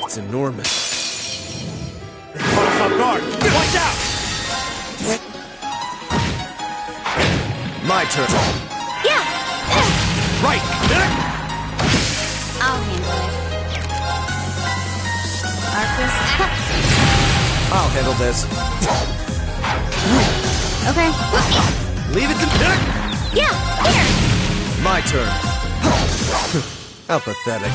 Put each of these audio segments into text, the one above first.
It's enormous. Caught us off guard. Watch out! My turn. Yeah! Right! I'll handle it. Arcus. I'll handle this. Okay. Leave it to me. Yeah, here! My turn. How pathetic.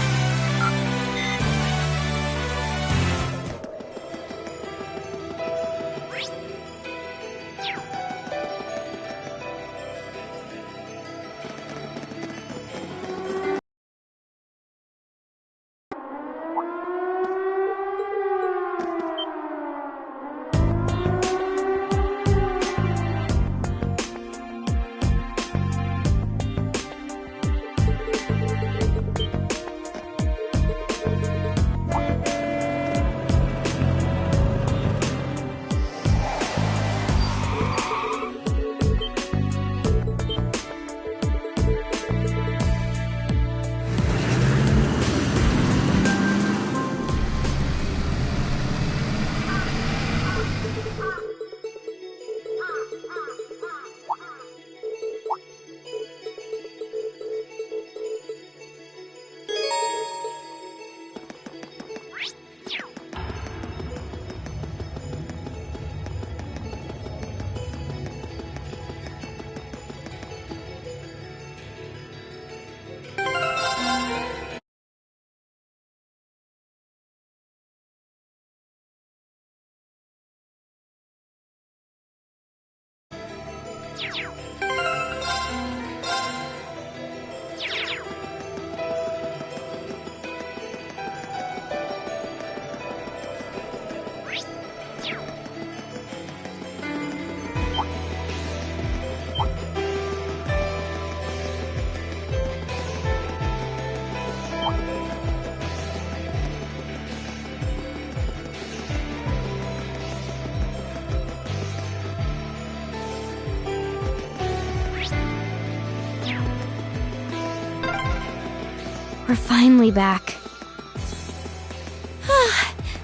We're finally back.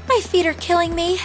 My feet are killing me.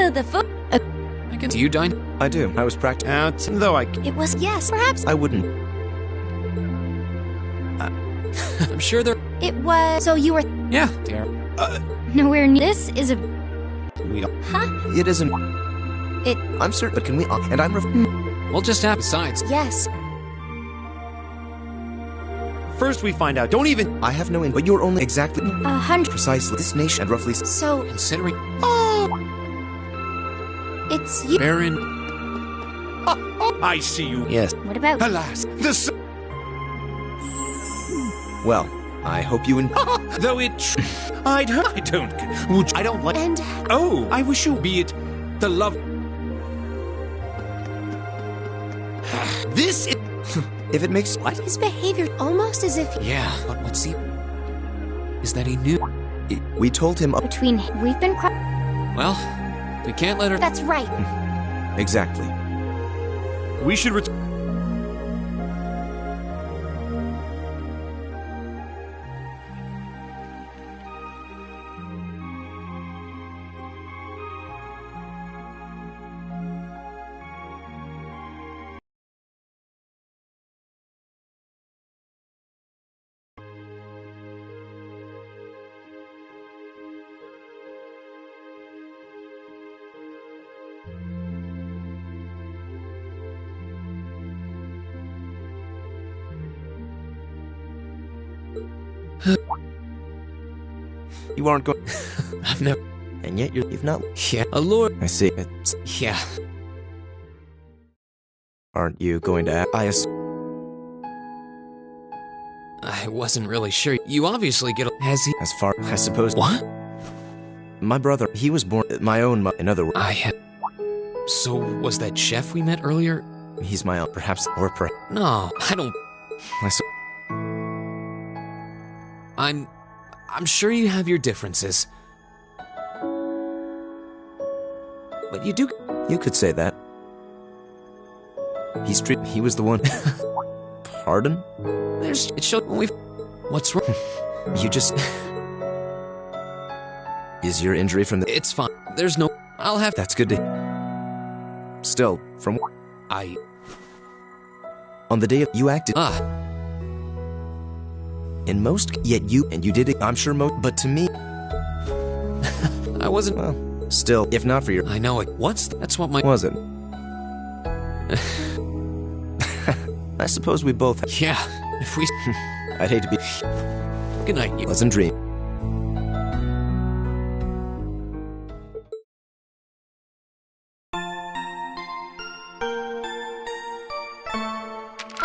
The foot. Do you dine? I do. I was practicing out, though It was yes, perhaps. I wouldn't. I'm sure there. It was. So you were Yeah, dear. nowhere near. This is a. We. Huh? It isn't. It. I'm certain, but can we? And I'm. We'll just have besides. Yes. First we find out. Don't even. I have no in, but you're only exactly 100. precisely this nation and roughly. So Considering. it's you. Baron. I see you. Yes. What about Alas, the Well, I hope you though it I don't would I don't like and Oh, I wish you be it the love This is if it makes what? his behavior almost as if Yeah, but what's he? Is that he knew? We told him. between we've been Well, we can't let her. That's right. Exactly. we should You aren't going. I've never. And yet you've not. Yeah, a lord. I see. It's, Yeah. aren't you going to? I wasn't really sure. You obviously get. Has he? As far I suppose. What? My brother. He was born. My own. In other words, I had. So was that chef we met earlier? he's my own. Perhaps or perhaps. No, I don't. I su- I'm sure you have your differences. But you do. You could say that. He was the one. Pardon? There's. It showed when we. What's wrong? You just. Is your injury from the? It's fine. There's no. I'll have. That's good to. Still, from I. on the day of you acted Ah. in most, yet you did it. I'm sure most, but to me, I wasn't. well, still, if not for your, I know it. That's what my. wasn't. I suppose we both. Yeah. If we. I'd hate to be. Good night, you. Pleasant dream.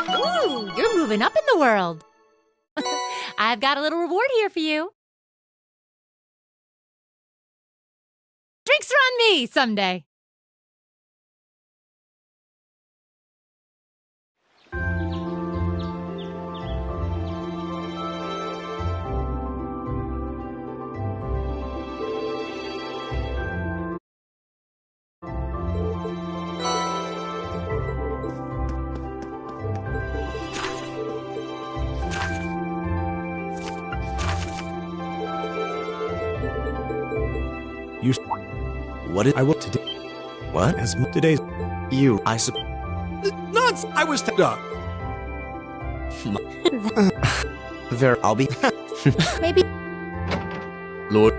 Ooh, you're moving up in the world. I've got a little reward here for you. Drinks are on me someday. you What did I will today what? as today's You, I suppose. nonsense. I was There, I'll be. maybe Lord.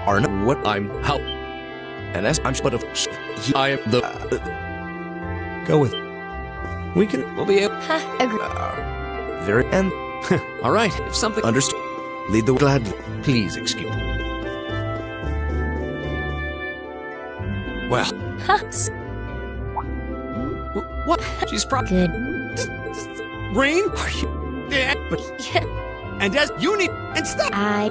Arna, what? I'm how. And as I'm but of. I am the. go with we can We'll be able. agree. Very and All right. If something. understood. Lead the gladly. Please excuse. Well. What? She's probably. Good. Rain. Are you? Yeah, but and as you need and stop. I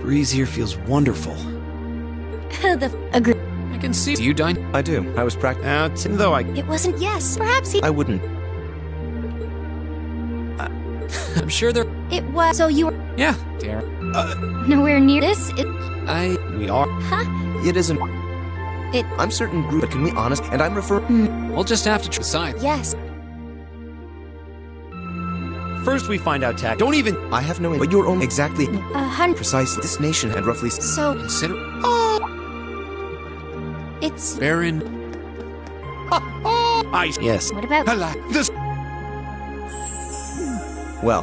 breeze here feels wonderful. Agree. I can see you dine. I do. I was Even though I... It wasn't. Yes. Perhaps he. I wouldn't. I'm sure there. It was. So you were Yeah. nowhere near this. We are. It isn't. It- I'm certain group, but can we honest? And I'm referring. We'll just have to decide. Yes. First we find out tax. Don't even... I have no. But you're only exactly 100. precisely. This nation had roughly. So Consider it's. Baron. Yes. What about? This... Well,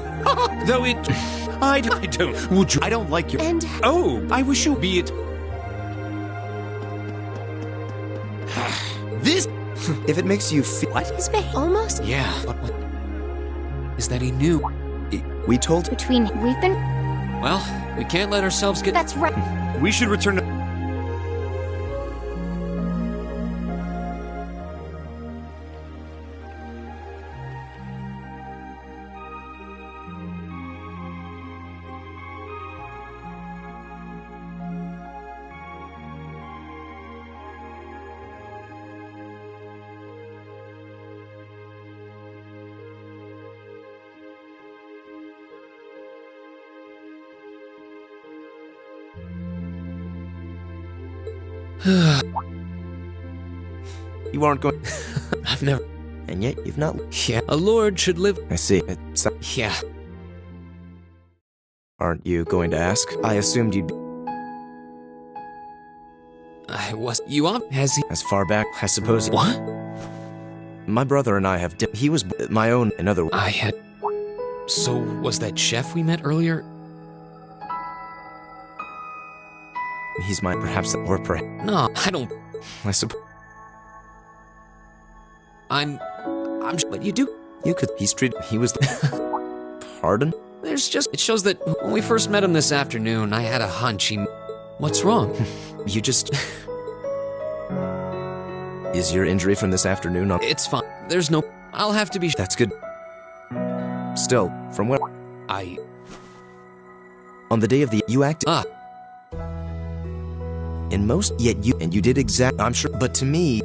Though it... I don't... Would you... I don't like your... And Oh, I wish you be it... This... if it makes you feel. What? his behavior almost Yeah. But what? Is that he knew? We told. between. We've been. Well, we can't let ourselves get. That's right. We should return to... You aren't going. I've never. And yet you've not. Yeah. A lord should live. I see. It's, Yeah. aren't you going to ask? I assumed you'd be I was. You up? Has he? as far back. I suppose. What? My brother and I have. He was my own. In other words. I had. So was that chef we met earlier? He's my. Perhaps. Or perhaps. No, I don't. I suppose. I'm. But you do. You could. He's treated. He was. Pardon? There's just. It shows that when we first met him this afternoon, I had a hunch he. What's wrong? You just. Is your injury from this afternoon on. It's fine. There's no. I'll have to be. That's good. Still, from what. I. On the day of the. You acted. In most. Yet you. And you did exact. I'm sure. But to me.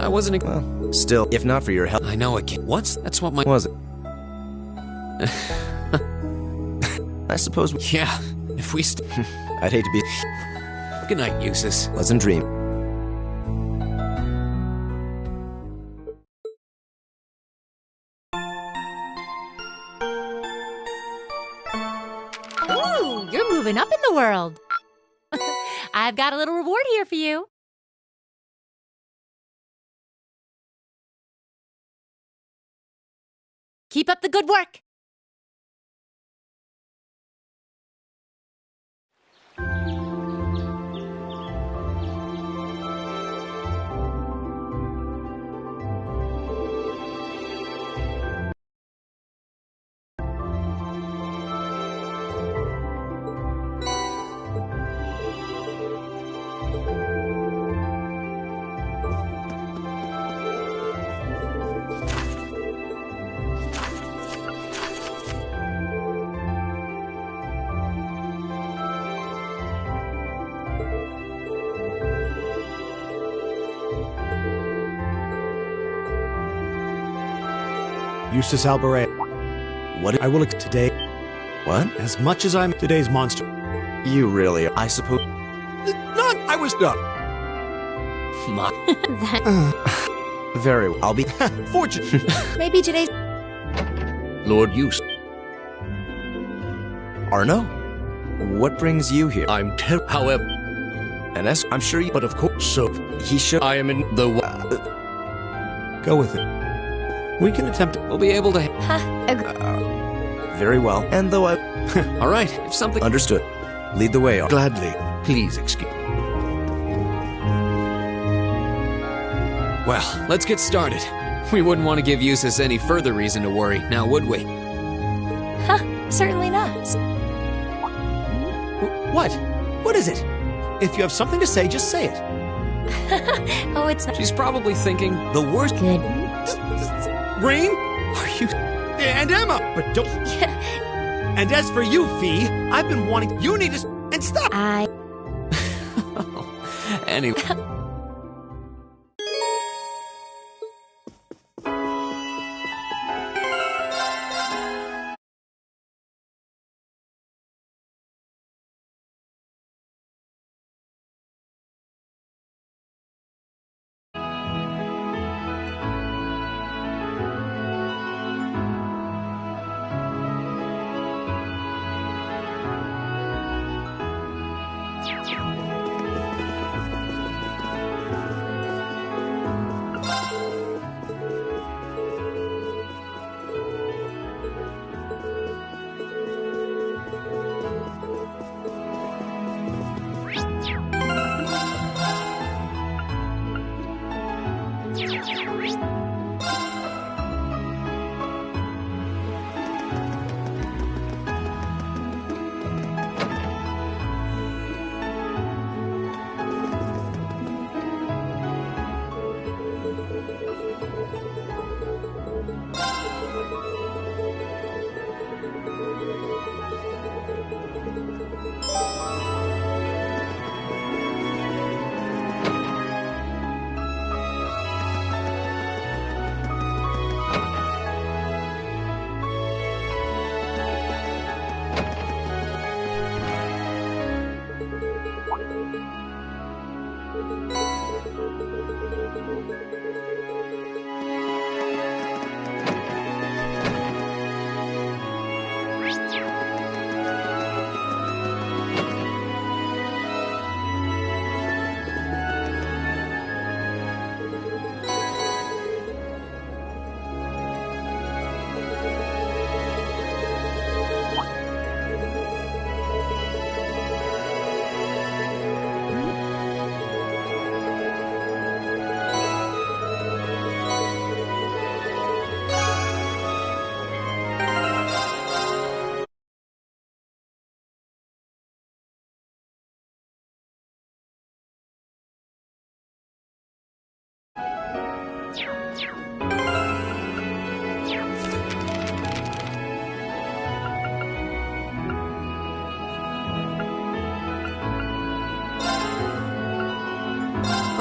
I wasn't. Well, still. If not for your help. I know it can. What's. That's what my. Was it? I suppose. Yeah. If we. I'd hate to be. Good night, Eustace. Pleasant dream. Ooh, you're moving up in the world. I've got a little reward here for you. Keep up the good work. Eustace Albaret. What? I will today What? as much as I'm today's monster. You really. I suppose. Not. I was done. That Very well. I'll be. Fortunate. maybe today's. Lord Eustace, Arno? What brings you here? I'm however, An escort? I'm sure you. but of course, so He should. I am in the Go with it. We can attempt it. We'll be able to. Very well. And though I. All right. If something. Understood. Lead the way. Arno. gladly. Please excuse. Well, let's get started. We wouldn't want to give Eustace any further reason to worry, now would we? Certainly not. What? What is it? If you have something to say, just say it. Oh, it's not She's probably thinking the worst. good. Rain? Are you... And Emma! But don't... And as for you, Fee, I've been wanting. You need to. And stop! Anyway.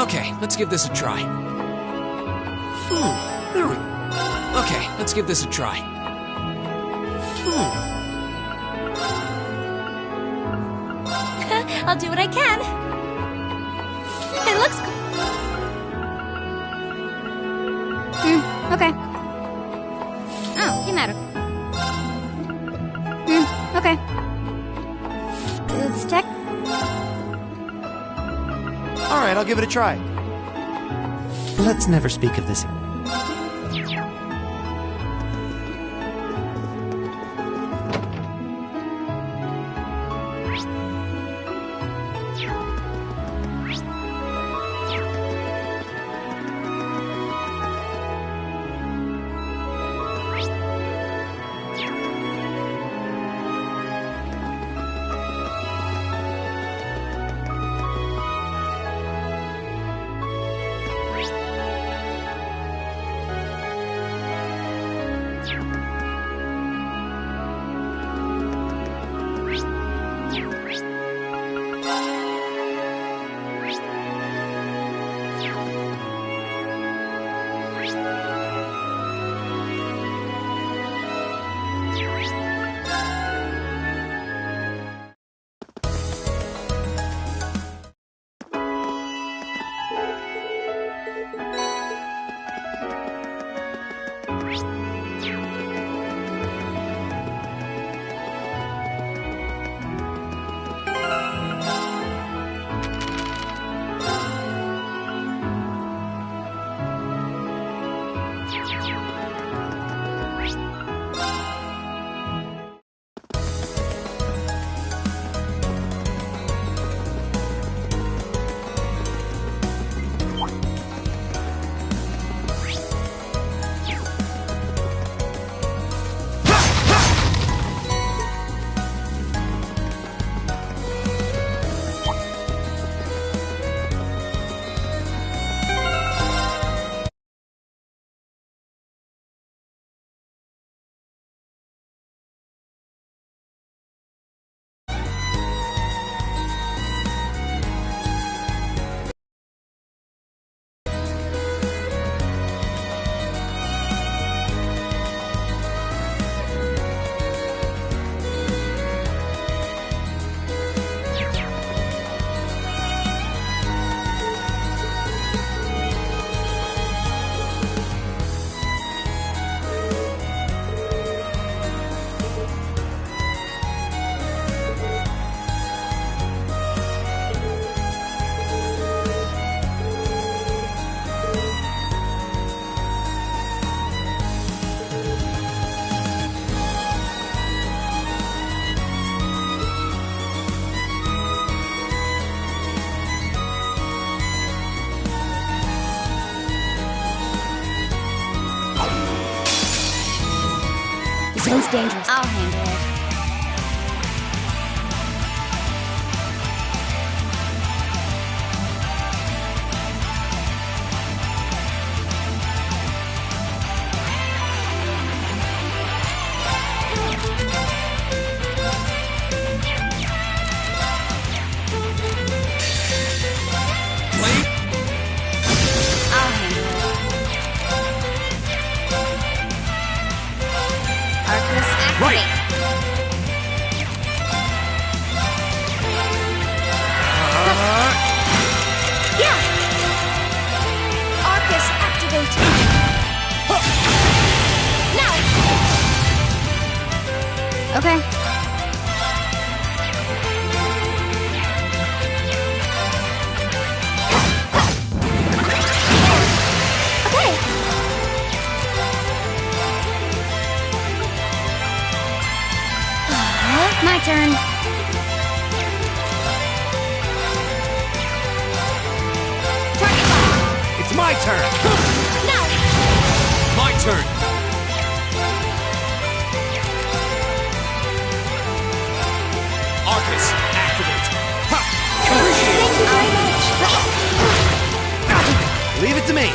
Okay, let's give this a try. There we go. Okay, let's give this a try. I'll do what I can. It looks Okay. Oh, ¿qué matter? Okay. It's tech. Alright, I'll give it a try. Let's never speak of this. This one's dangerous. I'll handle it. I'll handle it. Arcus activate. Yeah! Arcus activate. Now! Okay. Okay! My turn. Target lock. It's my turn. Now! My turn. Arcus, activate. Ha! Thank you very much. Leave it to me.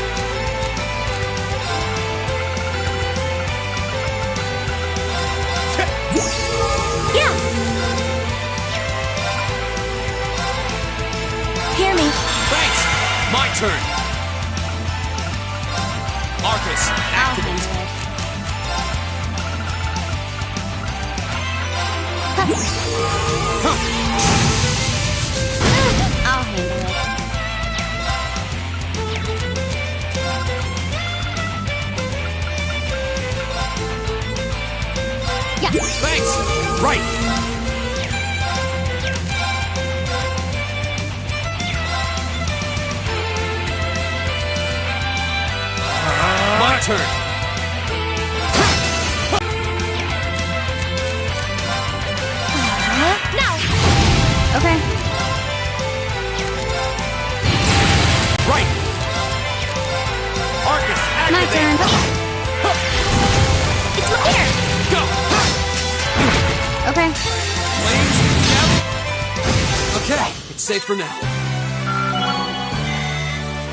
Yeah! Hear me. Thanks. My turn. Arcus, I'll activate. handle it. I'll handle it. Yeah! Thanks. Right. My turn. Now! Okay. Right. Arcus, My activate. turn. It's here! Go. Okay. Flames, step. Okay, it's safe for now.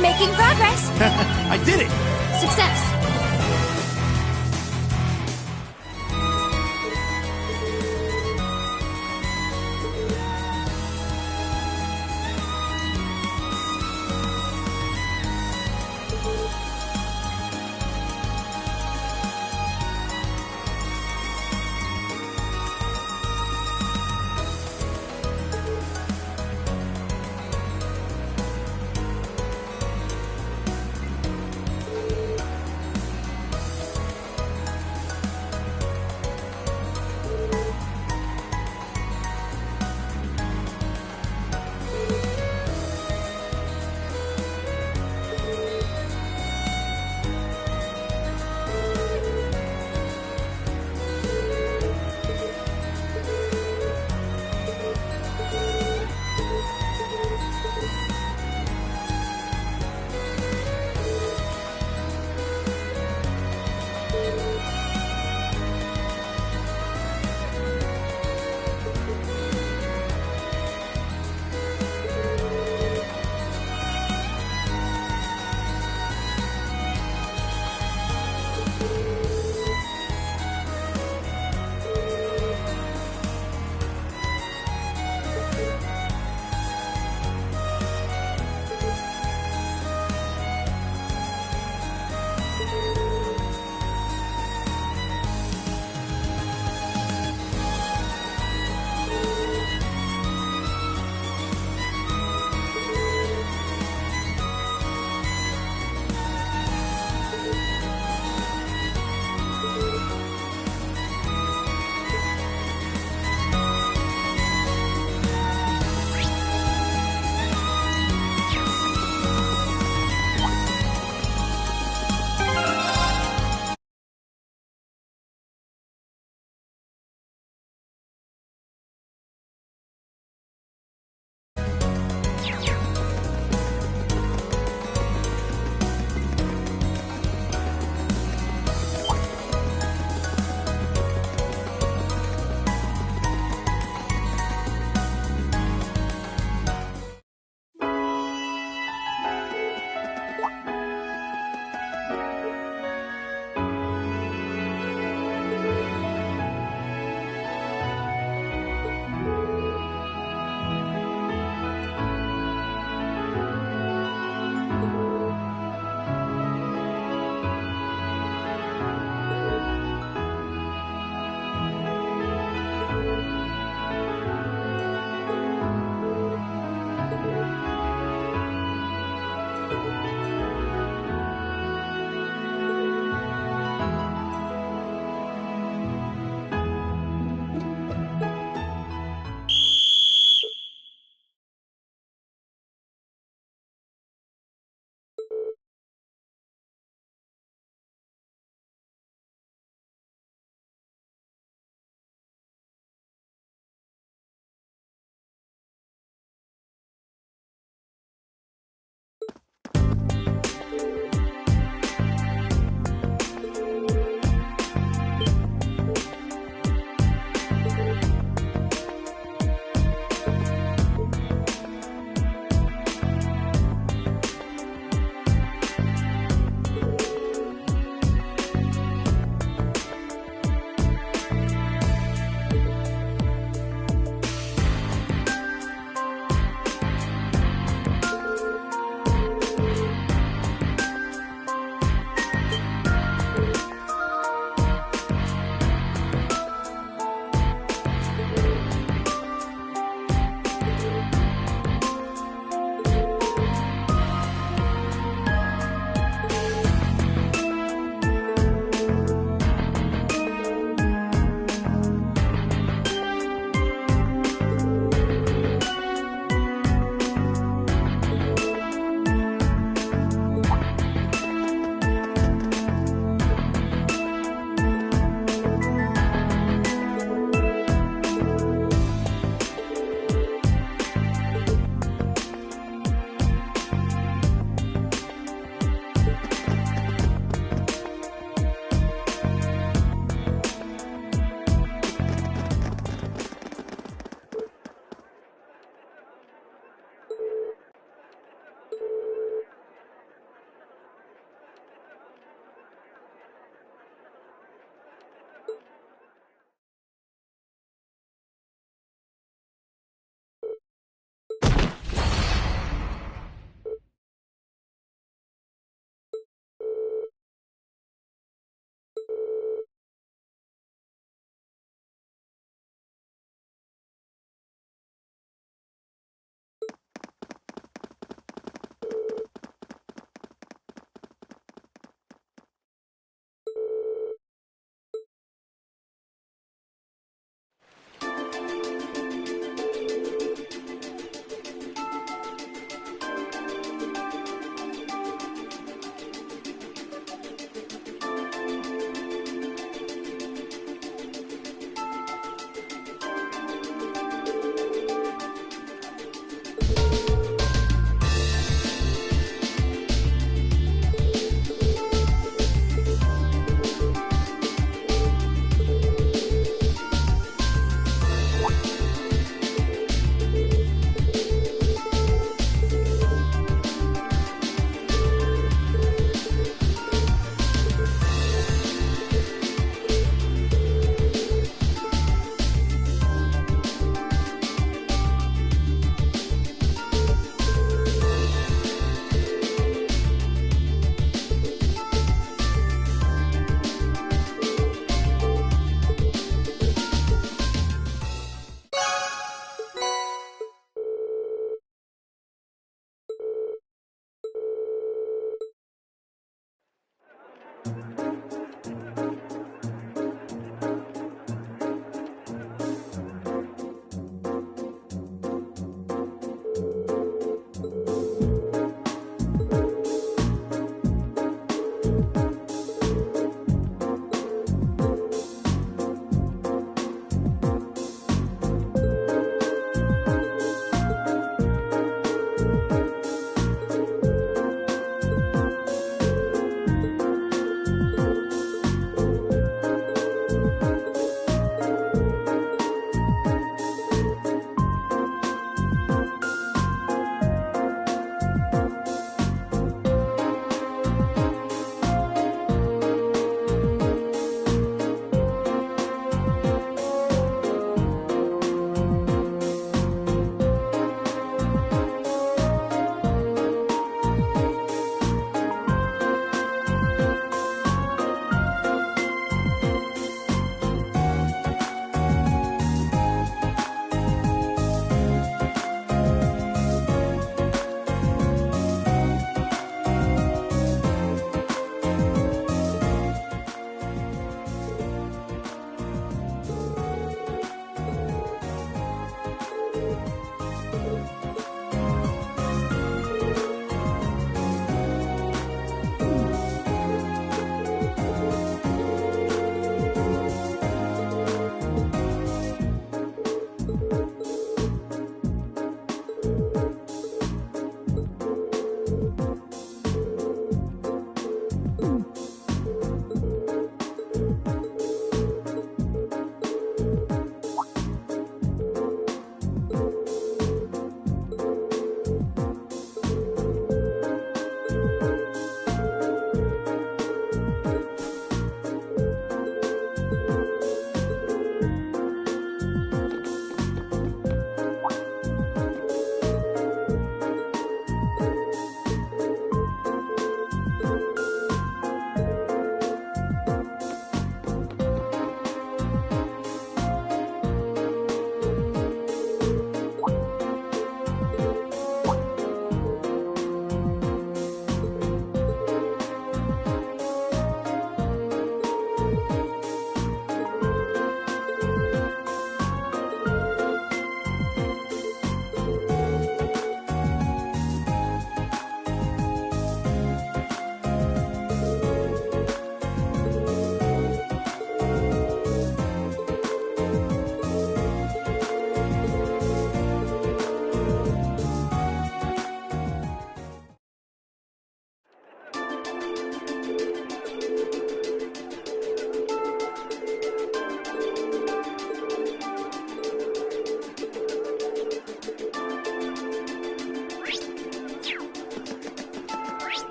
Making progress! I did it. Success!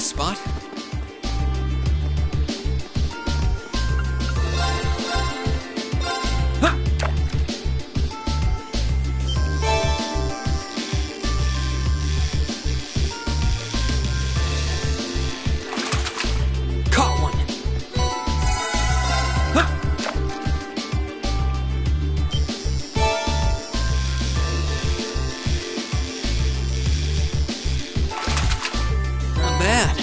spot. Caught one. Not bad.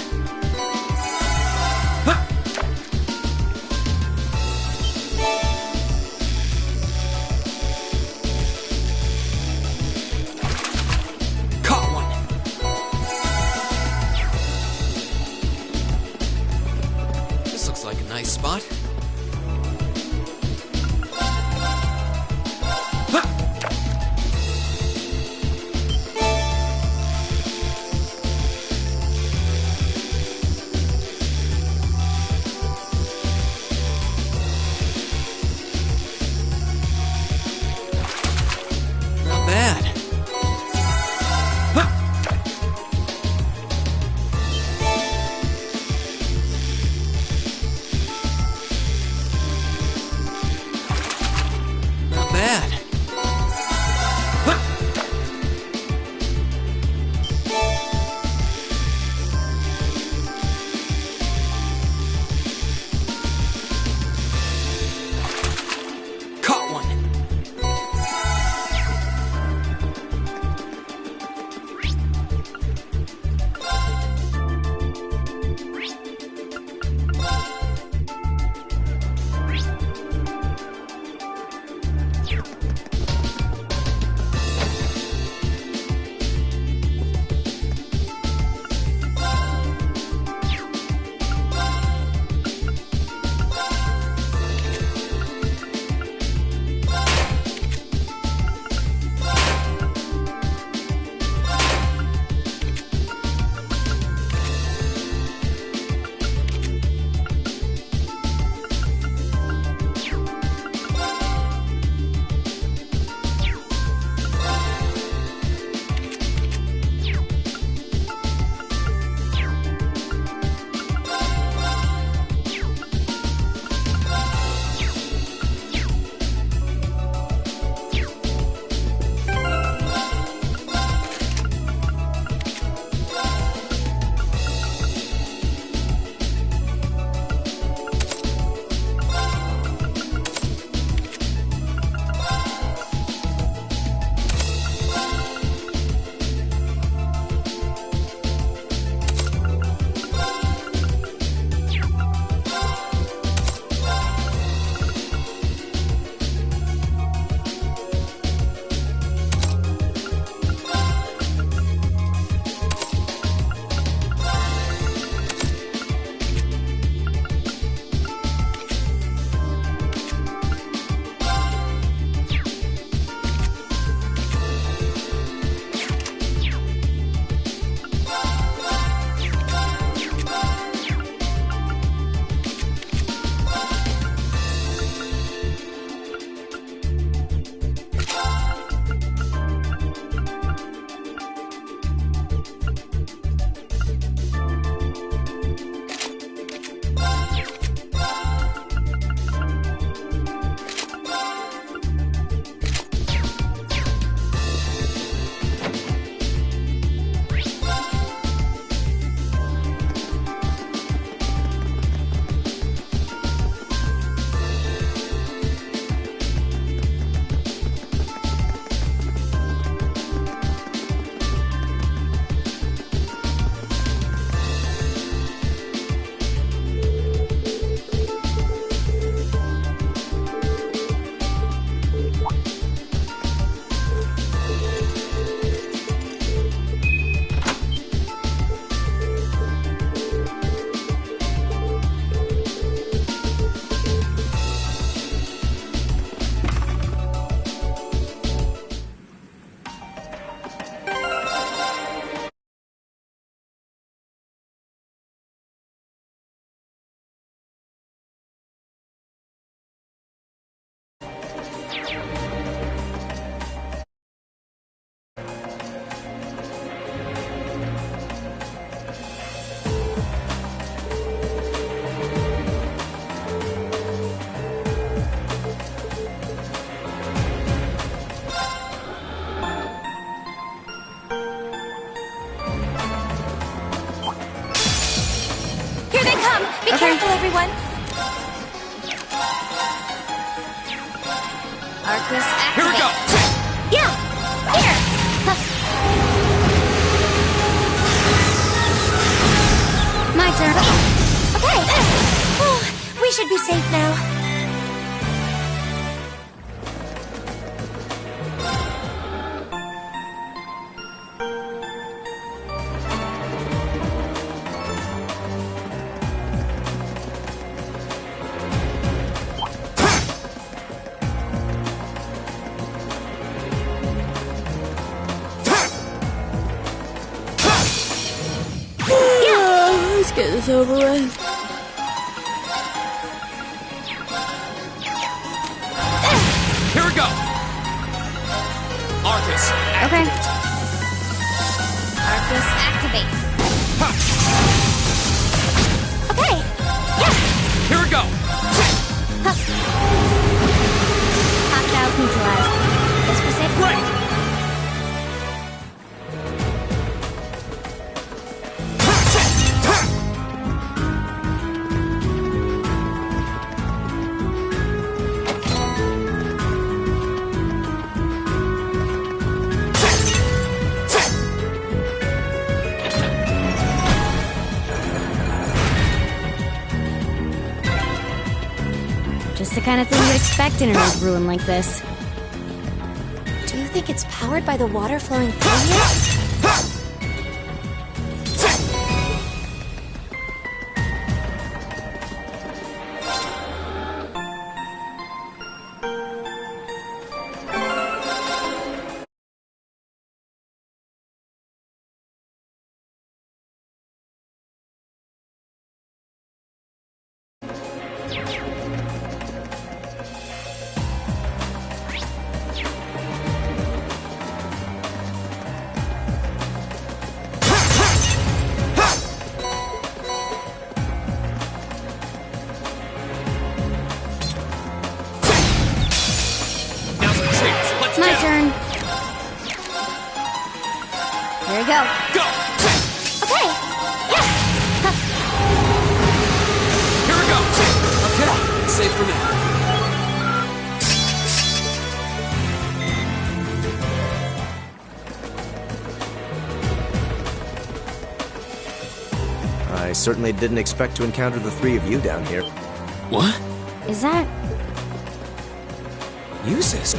everyone. Arcus, activate. Here we go! Yeah! Here! My turn. Okay. Oh, we should be safe now. Let's get this over with. Here we go! Arcus, Okay. activate. Arcus, activate. Okay. Yeah! Here we go! Hostiles neutralized. Let's proceed. Great! Just the kind of thing you'd expect in an old ruin like this. Do you think it's powered by the water flowing through here? Now's the chance. Let's My get it. turn. Here we go. Go! Okay. Yeah! Here we go! Okay, it's safe for now. I certainly didn't expect to encounter the three of you down here. What? Is that... Uses?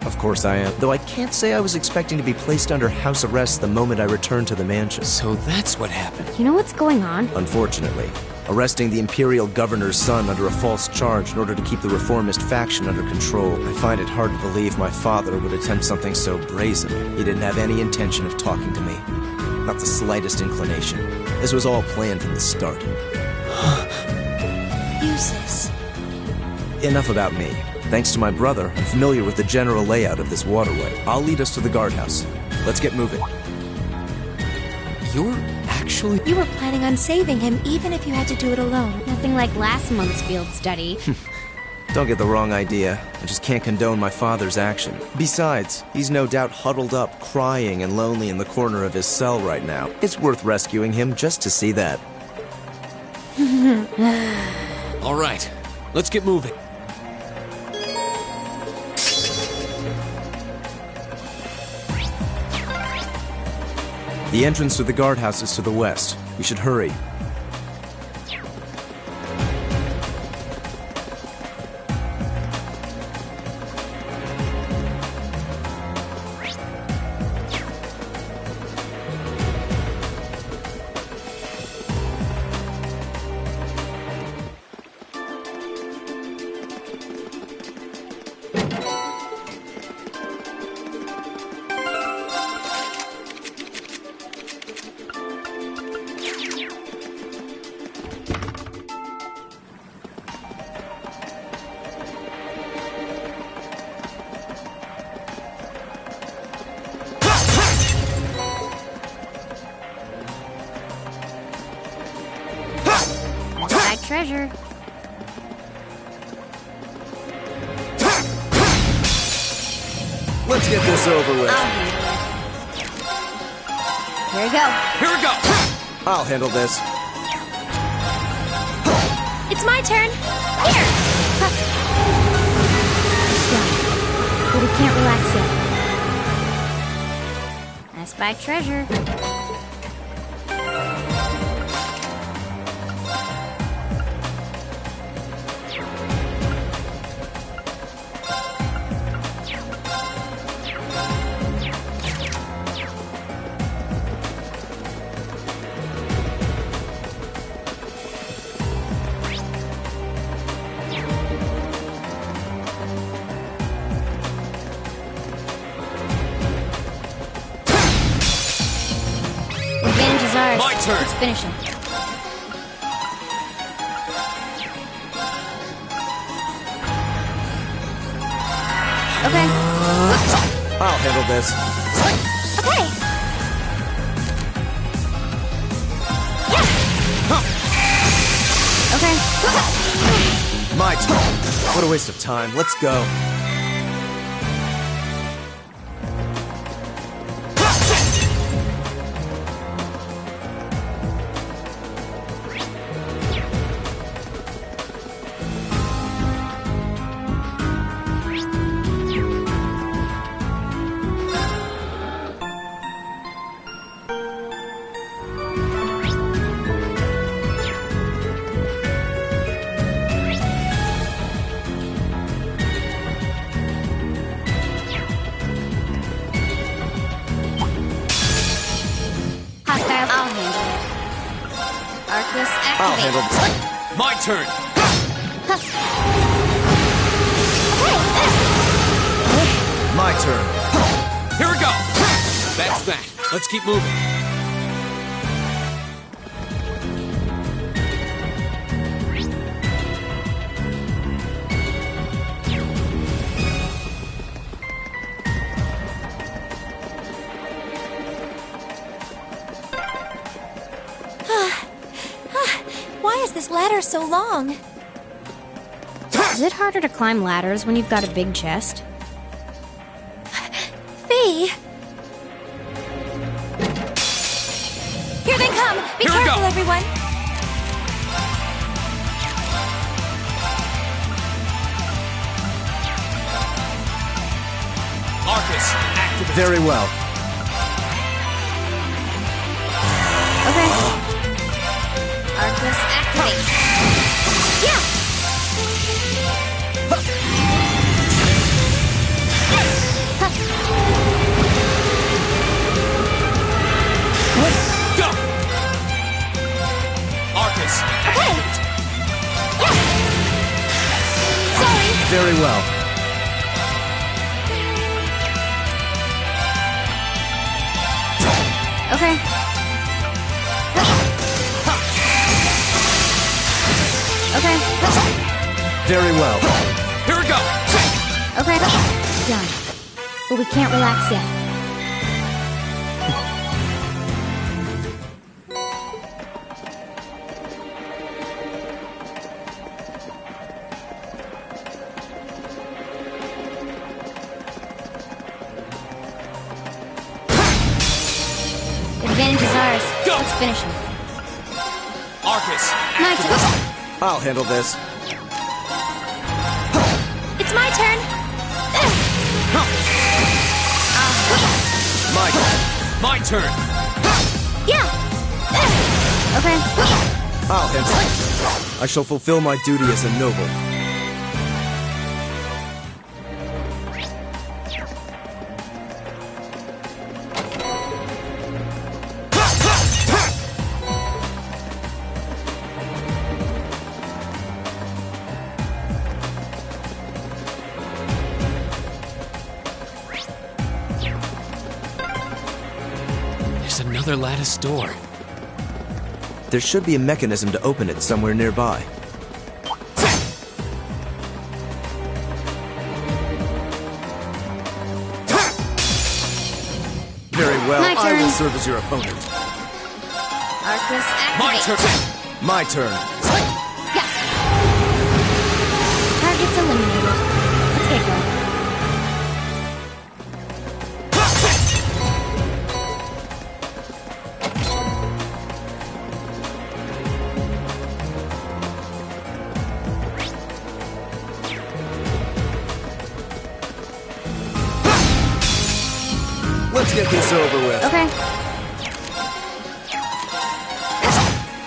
Of course I am. Though I can't say I was expecting to be placed under house arrest the moment I returned to the mansion. So that's what happened. You know what's going on? Unfortunately, arresting the Imperial Governor's son under a false charge in order to keep the reformist faction under control. I find it hard to believe my father would attempt something so brazen. He didn't have any intention of talking to me. Not the slightest inclination. This was all planned from the start. Uses. Enough about me. Thanks to my brother, I'm familiar with the general layout of this waterway. I'll lead us to the guardhouse. Let's get moving. You're actually... You were planning on saving him even if you had to do it alone. Nothing like last month's field study. Don't get the wrong idea. I just can't condone my father's action. Besides, he's no doubt huddled up, crying and lonely in the corner of his cell right now. It's worth rescuing him just to see that. All right, let's get moving. The entrance to the guardhouse is to the west. We should hurry. Bag treasure. Let's get this over with. Here we go. Here we go! I'll handle this. It's my turn. Here! Done. But we can't relax yet. I spy treasure. My turn. Let's finish him. Okay. I'll handle this. Okay. Okay. My turn. What a waste of time. Let's go. I'll handle it. Arcus, I'll activate. handle this. My turn. My turn. Here we go. That's that. Let's keep moving. Why is this ladder so long? Is it harder to climb ladders when you've got a big chest? Fee! Here they come! Be Here we careful, go. everyone! Arcus, activate. Very well. Okay. Arcus, activate. Yeah! Go! Arcus, activate. Sorry! Very well. Okay. Okay. Very well. Here we go. Okay. Done. But we can't relax yet. The advantage is ours. Go. Let's finish him. Arcus, My turn. I'll handle this. It's my turn! My turn. my turn. Yeah! Okay. I'll handle it. I shall fulfill my duty as a noble. There's another lattice door. There should be a mechanism to open it somewhere nearby. Very well, My I will turn. serve as your opponent. Arcus, My activate. turn. My turn. Yeah. Target's eliminated. Let's get going. Let's get this over with. Okay.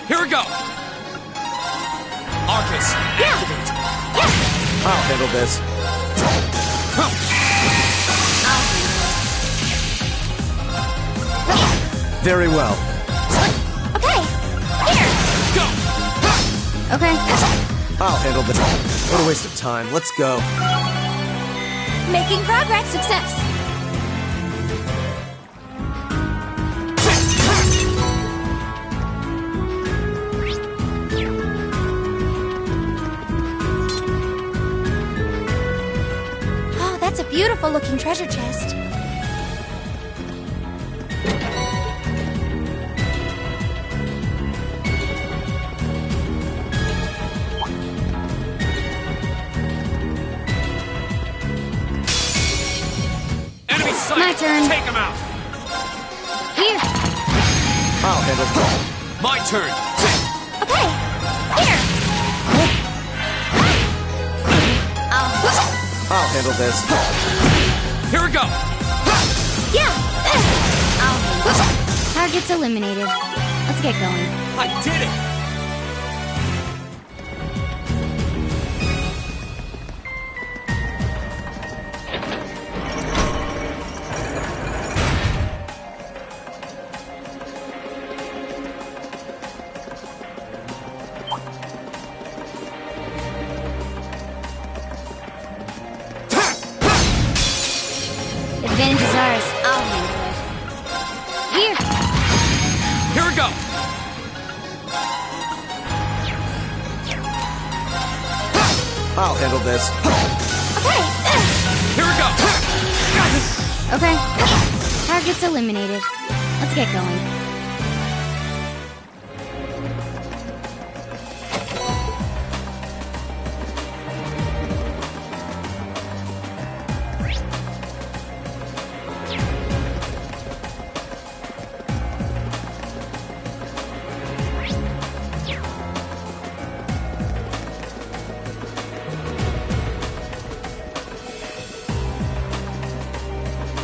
Here we go! Arcus, activate! I'll handle this. Very well. Okay, here! Go! Okay. I'll handle this. What a waste of time. Let's go. Making progress. Success. Oh, that's a beautiful looking treasure chest. Enemy sight! My turn. Take him out! Here. I'll handle this. My turn! Okay, here! I'll handle this. Here we go! Yeah! Target's eliminated. Let's get going. I did it! Advantage is ours. I'll handle it. Here. Here we go! I'll handle this. Okay! Here we go! Okay. Target's eliminated. Let's get going.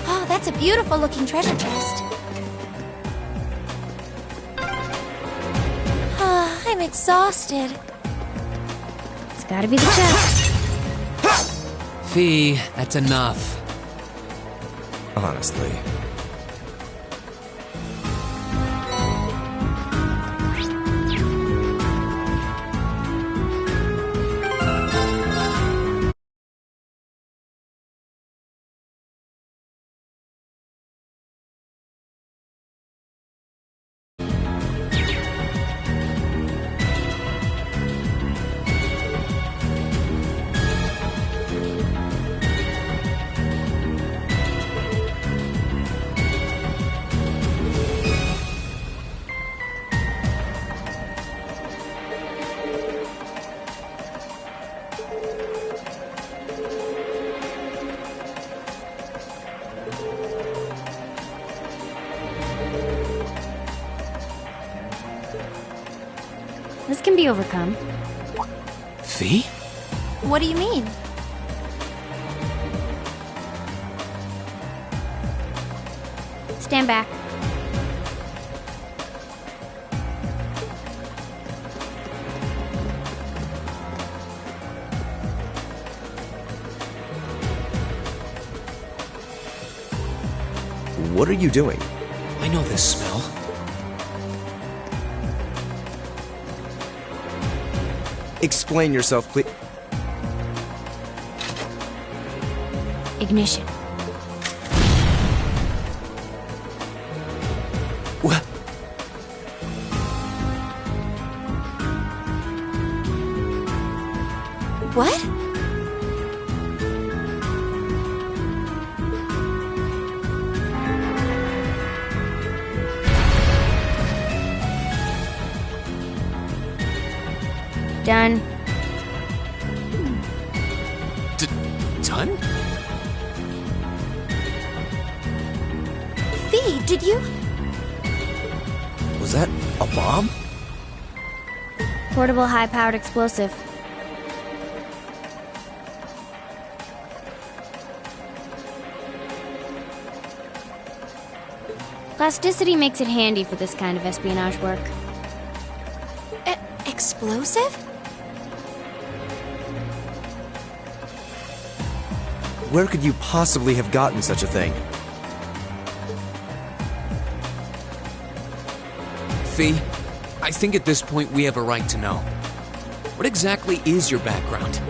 Oh, that's a beautiful looking treasure chest. Ah, I'm exhausted. It's gotta be the chest. Fee, that's enough. Honestly. This can be overcome. Fee? What do you mean? Stand back. What are you doing? I know this smell. Explain yourself, please. Ignition. What? What? Done. Done? Fee, did you? Was that a bomb? Portable high-powered explosive. Plasticity makes it handy for this kind of espionage work. Explosive? Where could you possibly have gotten such a thing? Fee, I think at this point we have a right to know. What exactly is your background?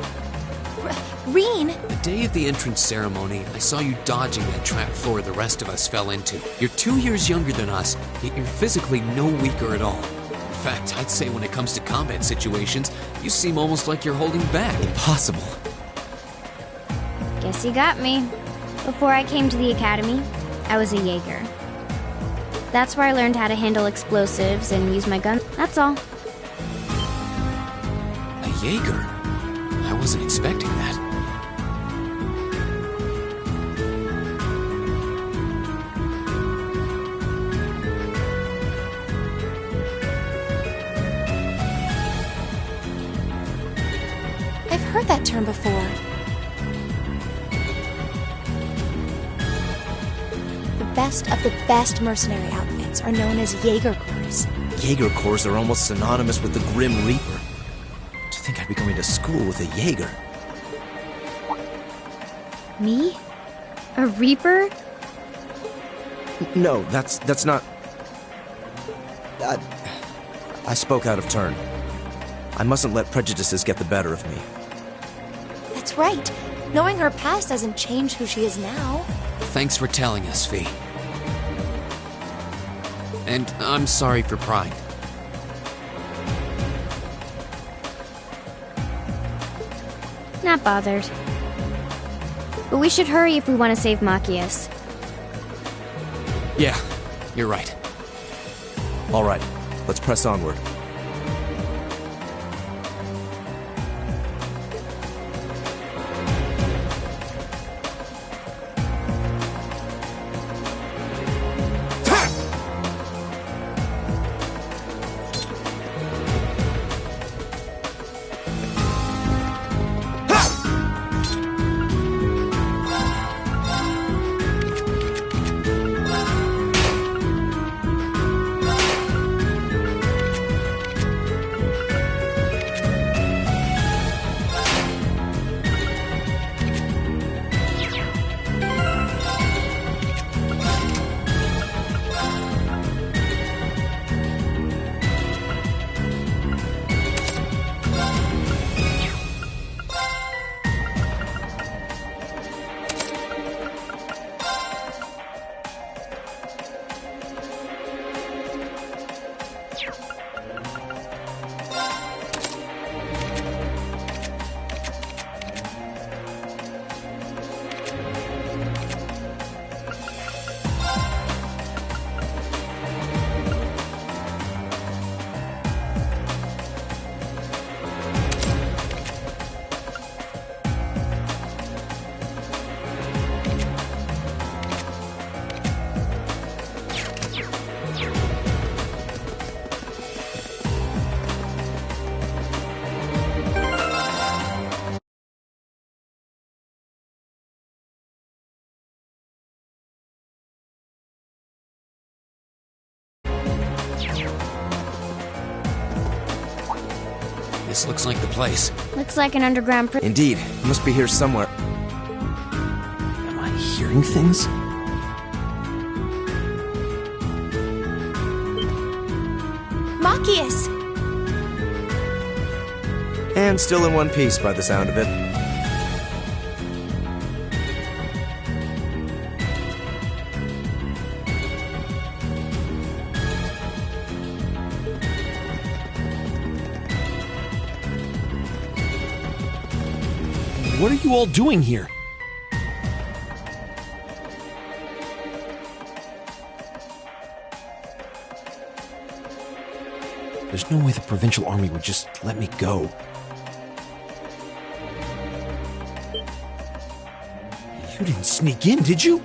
Reen! The day of the entrance ceremony, I saw you dodging that trap floor the rest of us fell into. You're 2 years younger than us, yet you're physically no weaker at all. In fact, I'd say when it comes to combat situations, you seem almost like you're holding back. Impossible. Guess you got me. Before I came to the academy, I was a Jaeger. That's where I learned how to handle explosives and use my gun. That's all. A Jaeger? I wasn't expecting that. I've heard that term before. The best of the best mercenary outfits are known as Jaeger Corps. Jaeger Corps are almost synonymous with the Grim Reaper. To think I'd be going to school with a Jaeger. Me? A Reaper? No, that's not... I spoke out of turn. I mustn't let prejudices get the better of me. That's right. Knowing her past doesn't change who she is now. Thanks for telling us, Fee. And I'm sorry for prying. Not bothered. But we should hurry if we want to save Machias. Yeah, you're right. All right, let's press onward. This looks like the place. Looks like an underground prison. Indeed, it must be here somewhere. Am I hearing things? Machias! And still in one piece by the sound of it. What are you all doing here? There's no way the Provincial Army would just let me go. You didn't sneak in, did you?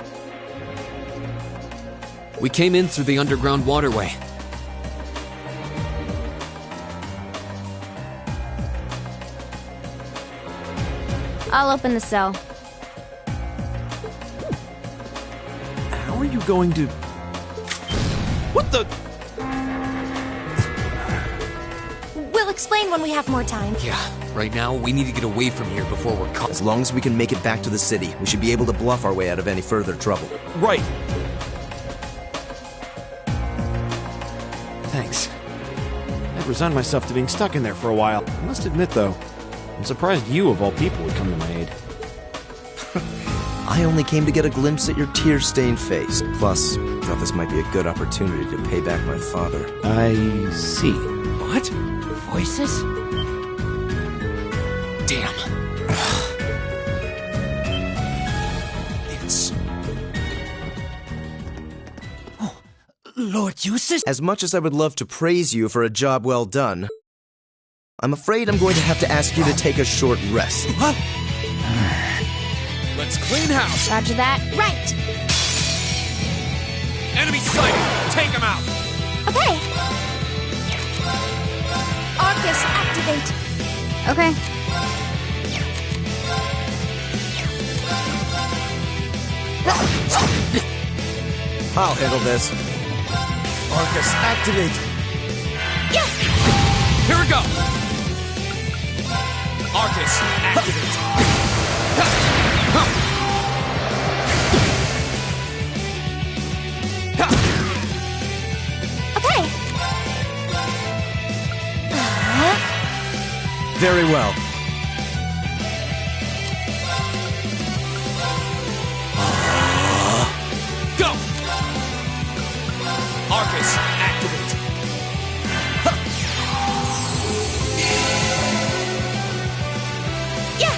We came in through the underground waterway. I'll open the cell. How are you going to... What the? We'll explain when we have more time. Yeah, right now we need to get away from here before we're caught. As long as we can make it back to the city, we should be able to bluff our way out of any further trouble. Right. Thanks. I'd resigned myself to being stuck in there for a while. I must admit, though, I'm surprised you, of all people, would come to my aid. I only came to get a glimpse at your tear-stained face. Plus, I thought this might be a good opportunity to pay back my father. I see. What? Voices? Damn. It's... Lord Eustace? As much as I would love to praise you for a job well done, I'm afraid I'm going to have to ask you to take a short rest. What? Let's clean house. Roger that. Right. Enemy sighted. Take him out. Okay. Arcus, activate. Okay. I'll handle this. Arcus, activate! Yeah. Here we go. Arcus, activate. Okay. Very well. Go! Arcus, activate. Yeah.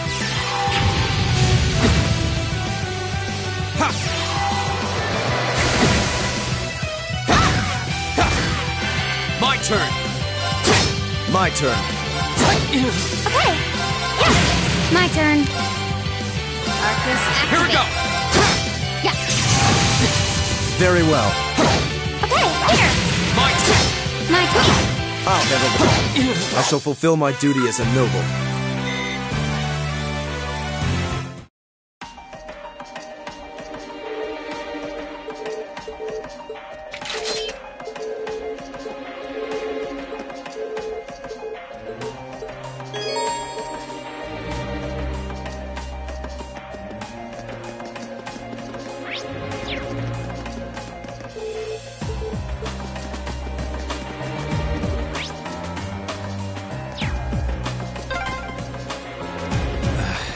My turn. My turn. Okay. Yeah. My turn. Arcus, activate. Here we go. Yeah. Very well. Okay. Here. My turn. My turn. I'll handle this. I shall fulfill my duty as a noble.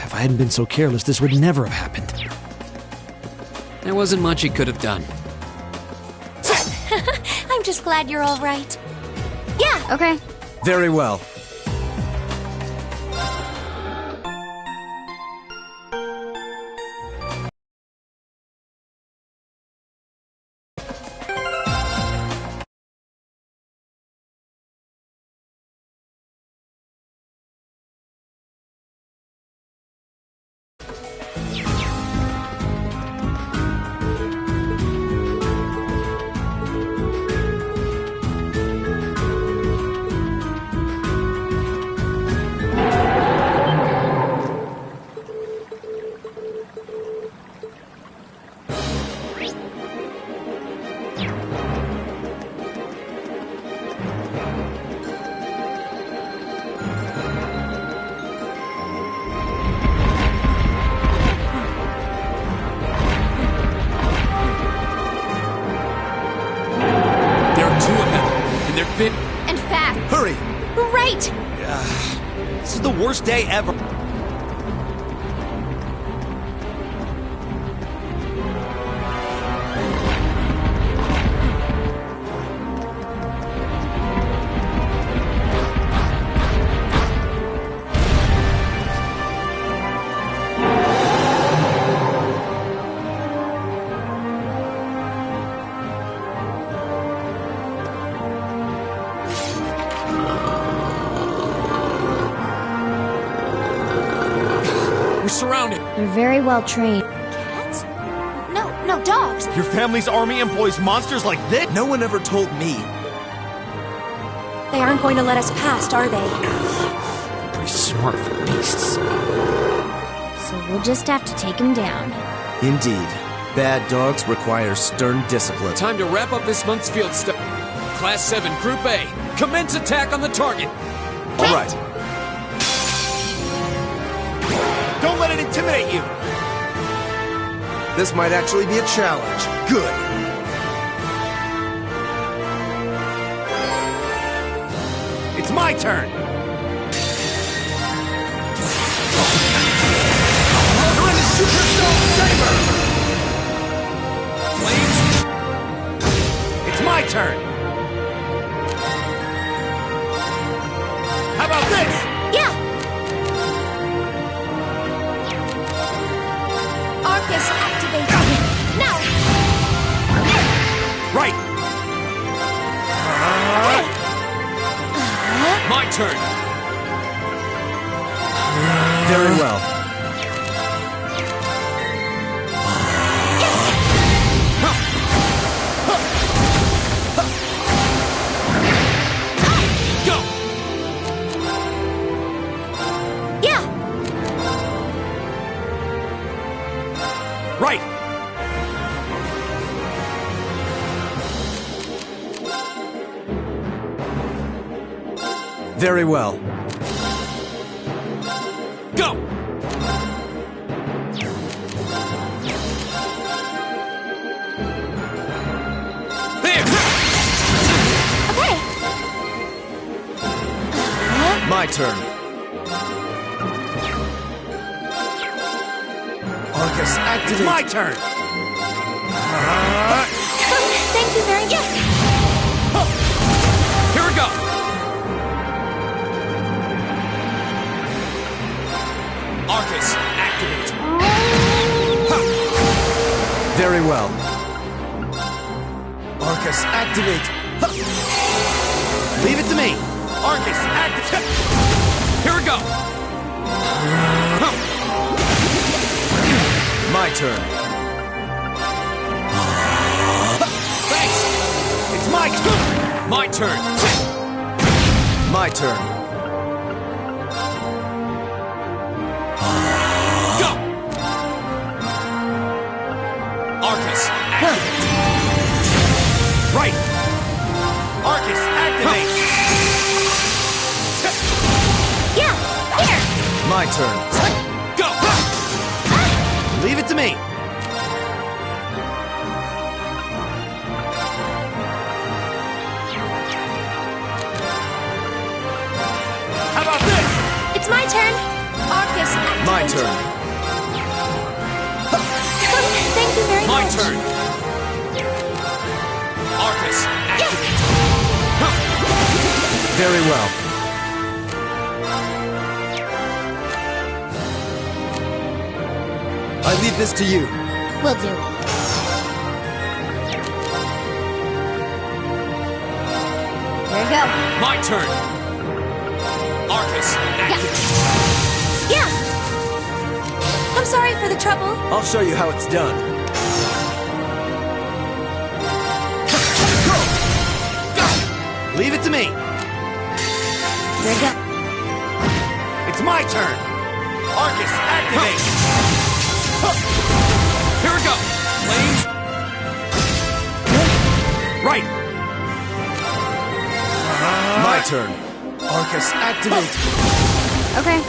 If I hadn't been so careless, this would never have happened. There wasn't much he could have done. I'm just glad you're all right. Yeah. Okay. Very well. Fit. And fast. Hurry! Right. This is the worst day ever. We're surrounded. They're very well trained. Cats? No, dogs. Your family's army employs monsters like this? No one ever told me. They aren't going to let us past, are they? Pretty smart for beasts. So we'll just have to take him down. Indeed. Bad dogs require stern discipline. Time to wrap up this month's field study. Class 7, Group A. Commence attack on the target. All right. Don't let it intimidate you! This might actually be a challenge. Good. It's my turn! Flames. It's my turn! How about this? Yeah! Arcus activated. Now! Right! My turn. Very well. Go. Yeah! Right! Very well. Go. There. Okay! My turn. Arcus, activate. It's my turn! Thank you very much. Here we go. Arcus, activate. Very well. Arcus, activate. Leave it to me! Arcus, activate! Here we go. My turn. Thanks. It's my turn! My turn. My turn. Go. Arcus, activate. Right! Arcus, activate! Yeah! Here! My turn. Go. Leave it to me! How about this? It's my turn. Arcus activated. My turn. Thank you very My much. turn. Arcus, activate. Very well. I leave this to you. Will do. Here we go. My turn. Arcus, activate. Yeah! I'm sorry for the trouble. I'll show you how it's done. Leave it to me! Here we go. It's my turn! Arcus, activate! Here we go. Flames. Right! My turn. Arcus, activate. Okay.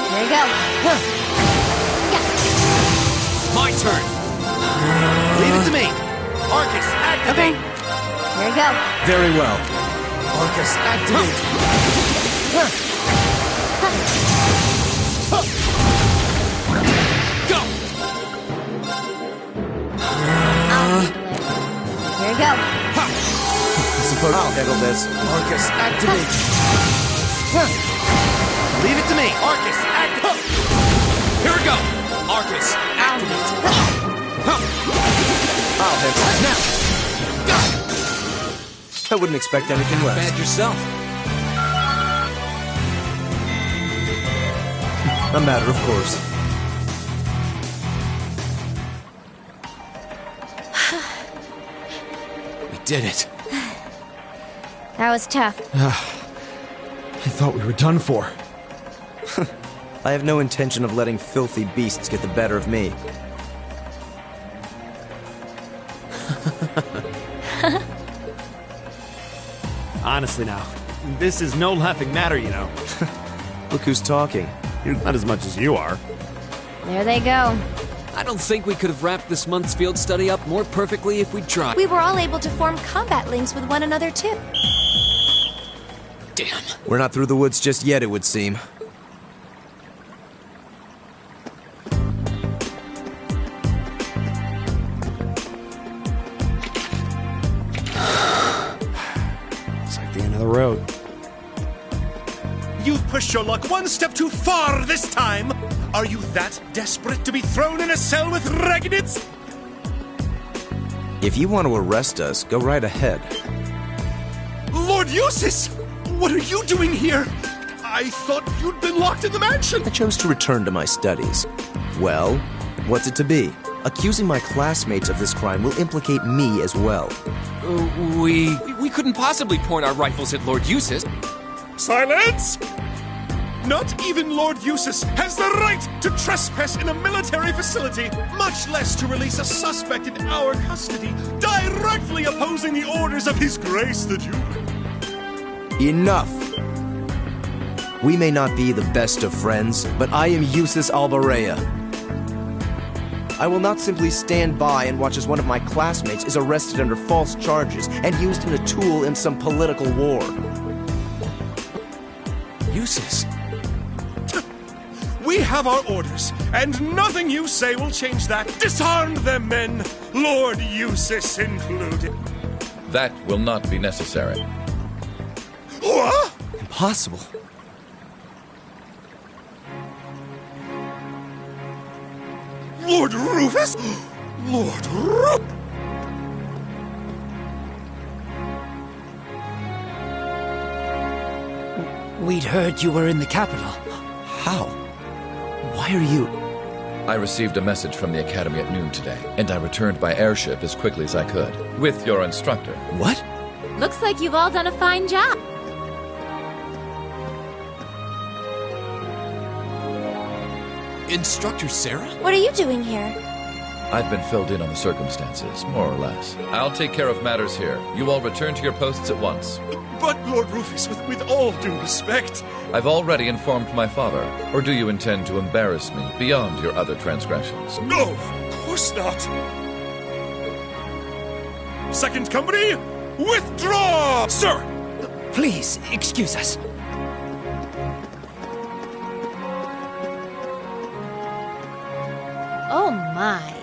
Here we go. My turn. Leave it to me! Arcus, activate! Here we go. Very well. Arcus, activate. Go. I'll handle it. Here we go. Suppose I'll handle this. Arcus, activate. Leave it to me! Arcus, activate! Here we go. Arcus, activate. I'll handle it now. I wouldn't expect anything less. Bad yourself. A matter of course. We did it. That was tough. I thought we were done for. I have no intention of letting filthy beasts get the better of me. Honestly now, this is no laughing matter, you know. Look who's talking. You're not as much as you are. There they go. I don't think we could have wrapped this month's field study up more perfectly if we'd tried. We were all able to form combat links with one another, too. Damn. We're not through the woods just yet, it would seem. It's like the end of the road. You've pushed your luck one step too far this time! Are you that desperate to be thrown in a cell with Regnids? If you want to arrest us, go right ahead. Lord Eustace! What are you doing here? I thought you'd been locked in the mansion! I chose to return to my studies. Well, what's it to be? Accusing my classmates of this crime will implicate me as well. We couldn't possibly point our rifles at Lord Eustace. Silence! Not even Lord Eustace has the right to trespass in a military facility, much less to release a suspect in our custody, directly opposing the orders of His Grace the Duke. Enough! We may not be the best of friends, but I am Eustace Albarea. I will not simply stand by and watch as one of my classmates is arrested under false charges and used as a tool in some political war. Eustace. We have our orders, and nothing you say will change that. Disarm them, men, Lord Eustace included. That will not be necessary. What? Impossible. Lord Rufus? Lord Rufus? We'd heard you were in the capital. How? Why are you... I received a message from the Academy at noon today, and I returned by airship as quickly as I could, with your instructor. What? Looks like you've all done a fine job. Instructor Sarah? What are you doing here? I've been filled in on the circumstances, more or less. I'll take care of matters here. You all return to your posts at once. But, Lord Rufus, with all due respect... I've already informed my father. Or do you intend to embarrass me beyond your other transgressions? No, of course not. Second company, withdraw! Sir! Please, excuse us. Oh my.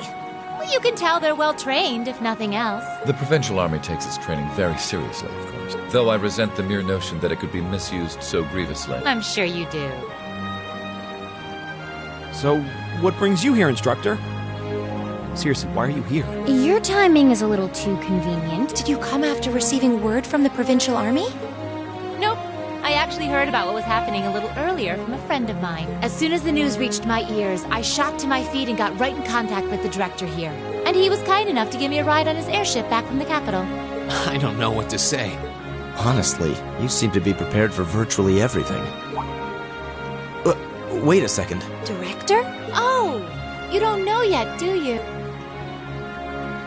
Well, you can tell they're well trained, if nothing else. The Provincial Army takes its training very seriously, of course, though I resent the mere notion that it could be misused so grievously. I'm sure you do. So, what brings you here, instructor? Seriously, why are you here? Your timing is a little too convenient. Did you come after receiving word from the Provincial Army? Nope. I actually heard about what was happening a little earlier from a friend of mine. As soon as the news reached my ears, I shot to my feet and got right in contact with the director here. And he was kind enough to give me a ride on his airship back from the capital. I don't know what to say. Honestly, you seem to be prepared for virtually everything. Wait a second. Director? Oh, you don't know yet, do you?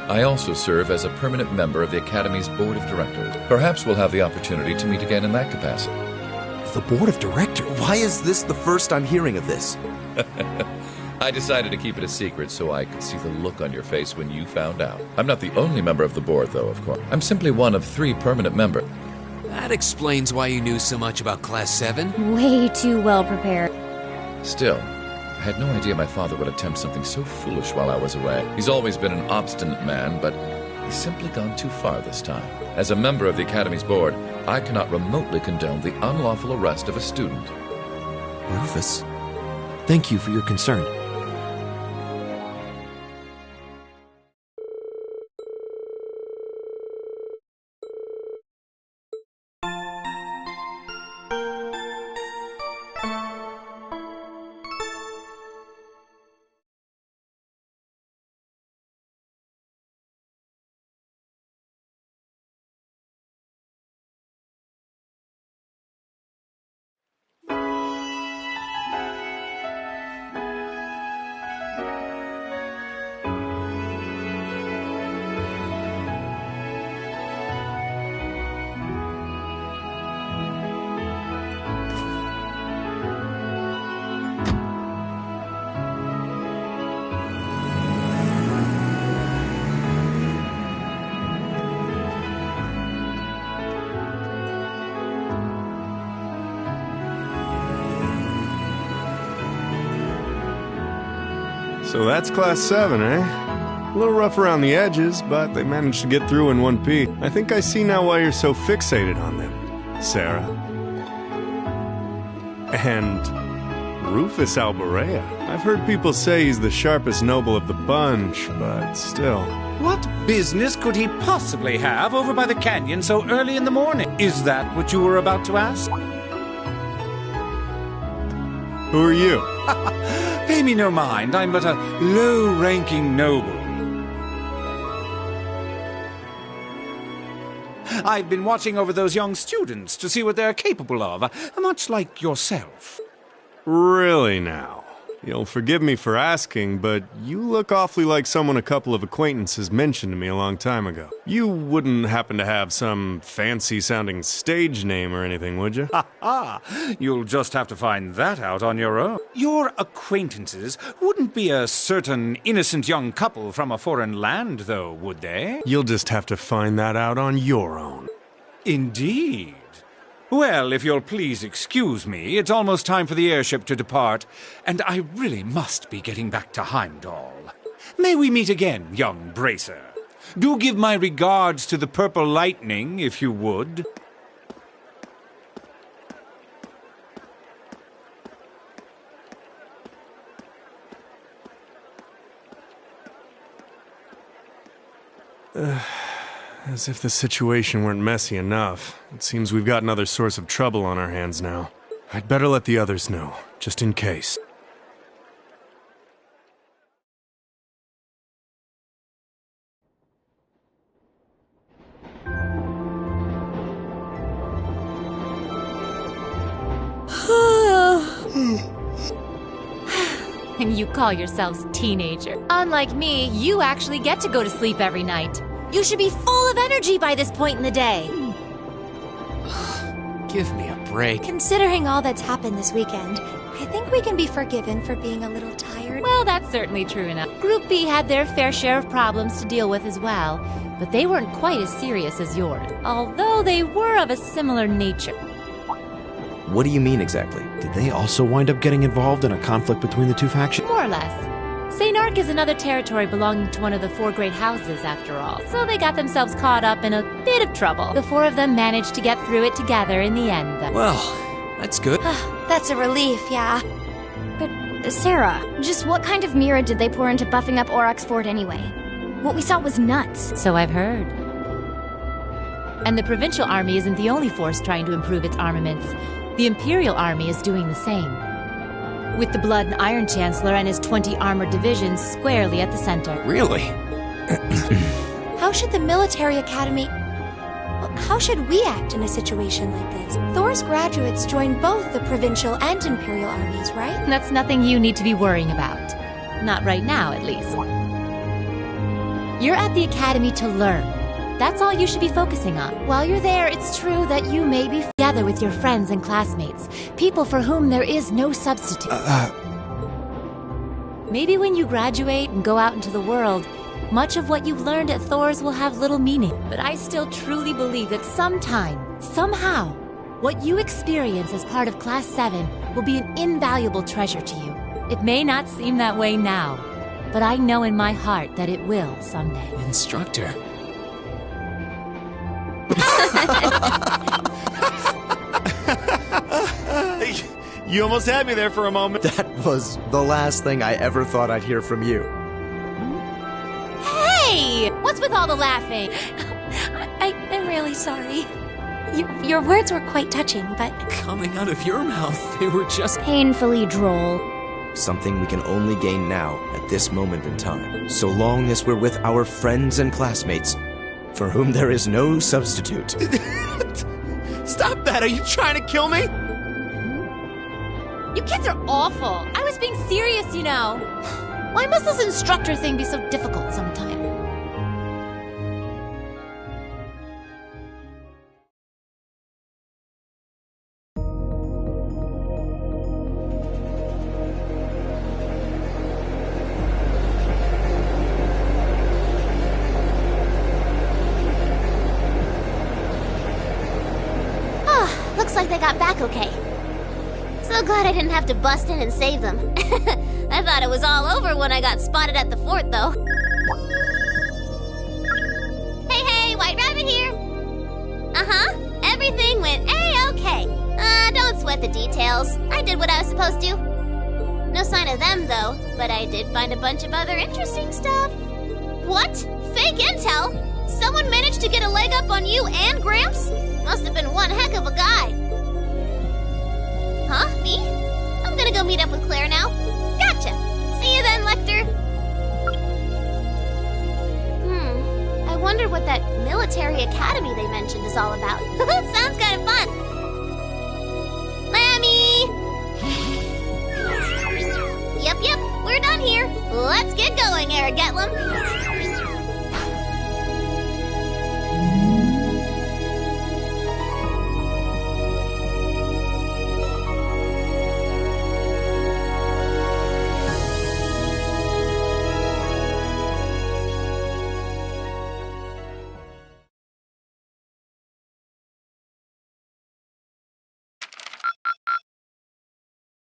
I also serve as a permanent member of the Academy's Board of Directors. Perhaps we'll have the opportunity to meet again in that capacity. The board of directors? Why is this the first I'm hearing of this? I decided to keep it a secret so I could see the look on your face when you found out. I'm not the only member of the board, though, of course. I'm simply one of 3 permanent members. That explains why you knew so much about Class 7. Way too well prepared. Still, I had no idea my father would attempt something so foolish while I was away. He's always been an obstinate man, but he's simply gone too far this time. As a member of the Academy's board, I cannot remotely condone the unlawful arrest of a student. Rufus. Thank you for your concern. So that's Class 7, eh? A little rough around the edges, but they managed to get through in one piece. I think I see now why you're so fixated on them, Sarah. And Rufus Alborea. I've heard people say he's the sharpest noble of the bunch, but still. What business could he possibly have over by the canyon so early in the morning? Is that what you were about to ask? Who are you? Pay me no mind, I'm but a low-ranking noble. I've been watching over those young students to see what they're capable of, much like yourself. Really now? You'll forgive me for asking, but you look awfully like someone a couple of acquaintances mentioned to me a long time ago. You wouldn't happen to have some fancy-sounding stage name or anything, would you? Ha ha! You'll just have to find that out on your own. Your acquaintances wouldn't be a certain innocent young couple from a foreign land, though, would they? You'll just have to find that out on your own. Indeed. Well, if you'll please excuse me, it's almost time for the airship to depart, and I really must be getting back to Heimdall. May we meet again, young Bracer. Do give my regards to the Purple Lightning, if you would. As if the situation weren't messy enough. It seems we've got another source of trouble on our hands now. I'd better let the others know, just in case. And you call yourselves teenager. Unlike me, you actually get to go to sleep every night. You should be full of energy by this point in the day. Give me a break. Considering all that's happened this weekend, I think we can be forgiven for being a little tired. Well, that's certainly true enough. Group B had their fair share of problems to deal with as well, but they weren't quite as serious as yours, although they were of a similar nature. What do you mean exactly? Did they also wind up getting involved in a conflict between the two factions? More or less. St. Ark is another territory belonging to one of the four great houses, after all, so they got themselves caught up in a bit of trouble. The four of them managed to get through it together in the end, though. Well, that's good. That's a relief, yeah. But, Sarah, just what kind of mirror did they pour into buffing up Aurochs Fort anyway? What we saw was nuts. So I've heard. And the Provincial Army isn't the only force trying to improve its armaments. The Imperial Army is doing the same, with the Blood and Iron Chancellor and his 20 armored divisions squarely at the center. Really? How should the military academy... How should we act in a situation like this? Thor's graduates join both the Provincial and Imperial armies, right? That's nothing you need to be worrying about. Not right now, at least. You're at the academy to learn. That's all you should be focusing on. While you're there, it's true that you may be together with your friends and classmates, people for whom there is no substitute. Maybe when you graduate and go out into the world, much of what you've learned at Thor's will have little meaning. But I still truly believe that sometime, somehow, what you experience as part of Class 7 will be an invaluable treasure to you. It may not seem that way now, but I know in my heart that it will someday. Instructor. You almost had me there for a moment. That was the last thing I ever thought I'd hear from you. Hey! What's with all the laughing? I'm really sorry. Your words were quite touching, but... Coming out of your mouth, they were just... Painfully droll. Something we can only gain now, at this moment in time. So long as we're with our friends and classmates, for whom there is no substitute. Stop that! Are you trying to kill me? You kids are awful. I was being serious, you know. Why must this instructor thing be so difficult sometimes? Looks like they got back okay. So glad I didn't have to bust in and save them. I thought it was all over when I got spotted at the fort, though. Hey, White Rabbit here! Uh-huh, everything went A-okay. Don't sweat the details. I did what I was supposed to. No sign of them, though, but I did find a bunch of other interesting stuff. What? Fake intel? Someone managed to get a leg up on you and Gramps? Must have been one heck of a guy. Huh? Me? I'm gonna go meet up with Claire now. Gotcha! See you then, Lecter! I wonder what that military academy they mentioned is all about. Sounds kind of fun! Lammy! Yep, we're done here. Let's get going, Eric Getlum.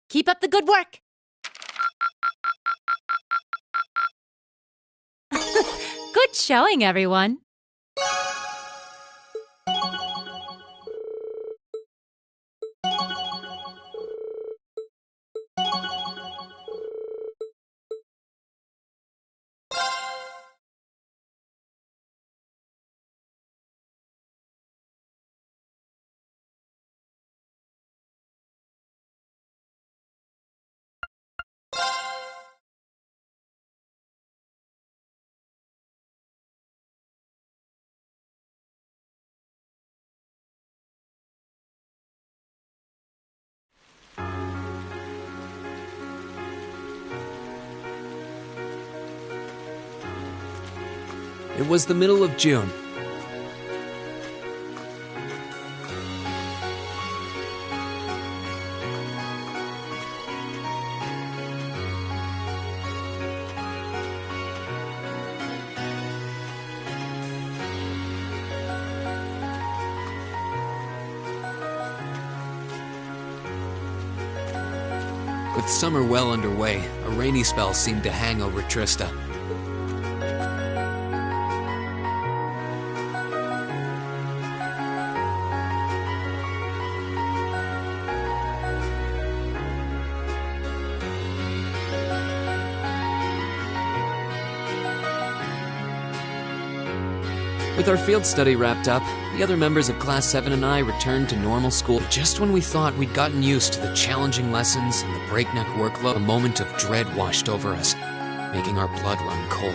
Keep up the good work. Good showing, everyone. It was the middle of June. With summer well underway, a rainy spell seemed to hang over Trista. With our field study wrapped up, the other members of Class 7 and I returned to normal school. Just when we thought we'd gotten used to the challenging lessons and the breakneck workload, a moment of dread washed over us, making our blood run cold.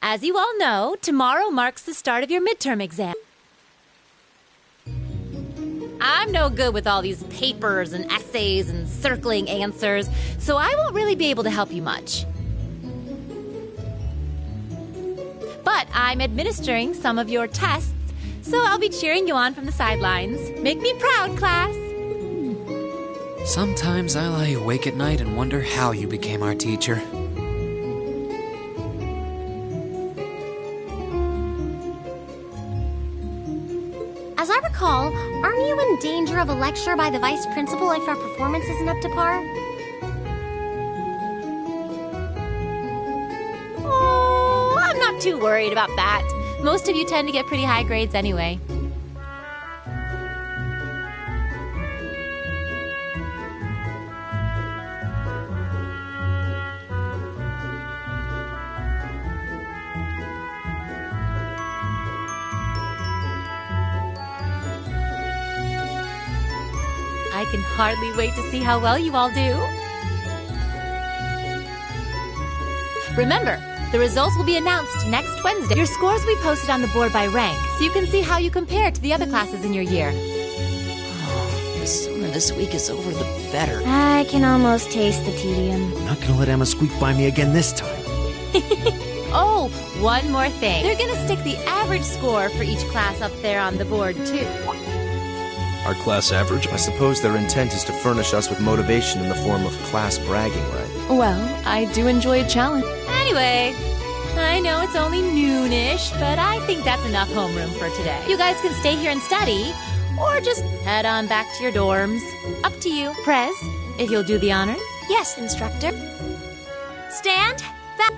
As you all know, tomorrow marks the start of your midterm exam. I'm no good with all these papers and essays and circling answers, so I won't really be able to help you much. But I'm administering some of your tests, so I'll be cheering you on from the sidelines. Make me proud, class! Sometimes I lie awake at night and wonder how you became our teacher. As I recall, aren't you in danger of a lecture by the vice principal if our performance isn't up to par? Oh, I'm not too worried about that. Most of you tend to get pretty high grades anyway. I can hardly wait to see how well you all do. Remember, the results will be announced next Wednesday. Your scores will be posted on the board by rank, so you can see how you compare to the other classes in your year. Oh, the sooner this week is over, the better. I can almost taste the tedium. I'm not gonna let Emma squeak by me again this time. Oh, one more thing. They're gonna stick the average score for each class up there on the board, too. Our class average? I suppose their intent is to furnish us with motivation in the form of class bragging, right? Well, I do enjoy a challenge. Anyway, I know it's only noonish, but I think that's enough homeroom for today. You guys can stay here and study, or just head on back to your dorms. Up to you. Prez, if you'll do the honor. Yes, Instructor. Stand back.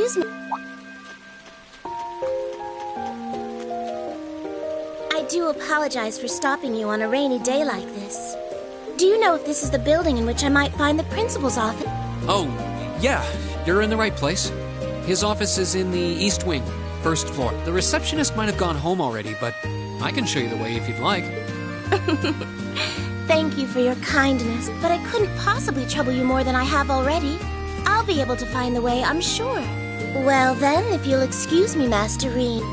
excuse me. I do apologize for stopping you on a rainy day like this. Do you know if this is the building in which I might find the principal's office? Oh, yeah, you're in the right place. His office is in the East Wing, first floor. The receptionist might have gone home already, but I can show you the way if you'd like. Thank you for your kindness, but I couldn't possibly trouble you more than I have already. I'll be able to find the way, I'm sure. Well then, if you'll excuse me, Master Rean.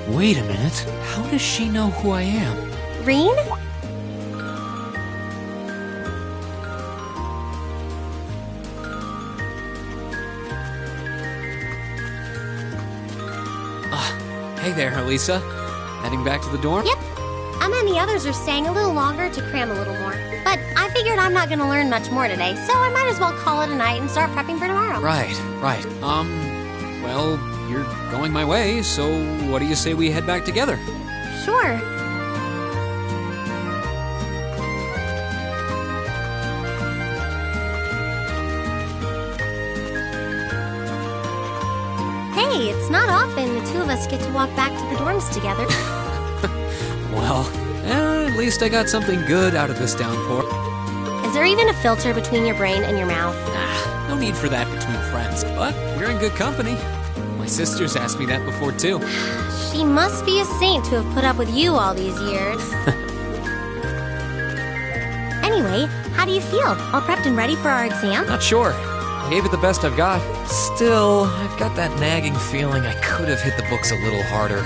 Wait a minute. How does she know who I am? Rean? Hey there, Elisa. Heading back to the dorm? Yep. Emma and the others are staying a little longer to cram a little more. But I figured I'm not gonna learn much more today, so I might as well call it a night and start prepping for tomorrow. Right. Well, you're going my way, so what do you say we head back together? Sure. Hey, it's not often the two of us get to walk back to the dorms together. Well, at least I got something good out of this downpour. Is there even a filter between your brain and your mouth? No need for that between friends, but we're in good company. My sister's asked me that before, too. She must be a saint to have put up with you all these years. Anyway, how do you feel? All prepped and ready for our exam? Not sure. I gave it the best I've got. Still, I've got that nagging feeling I could have hit the books a little harder.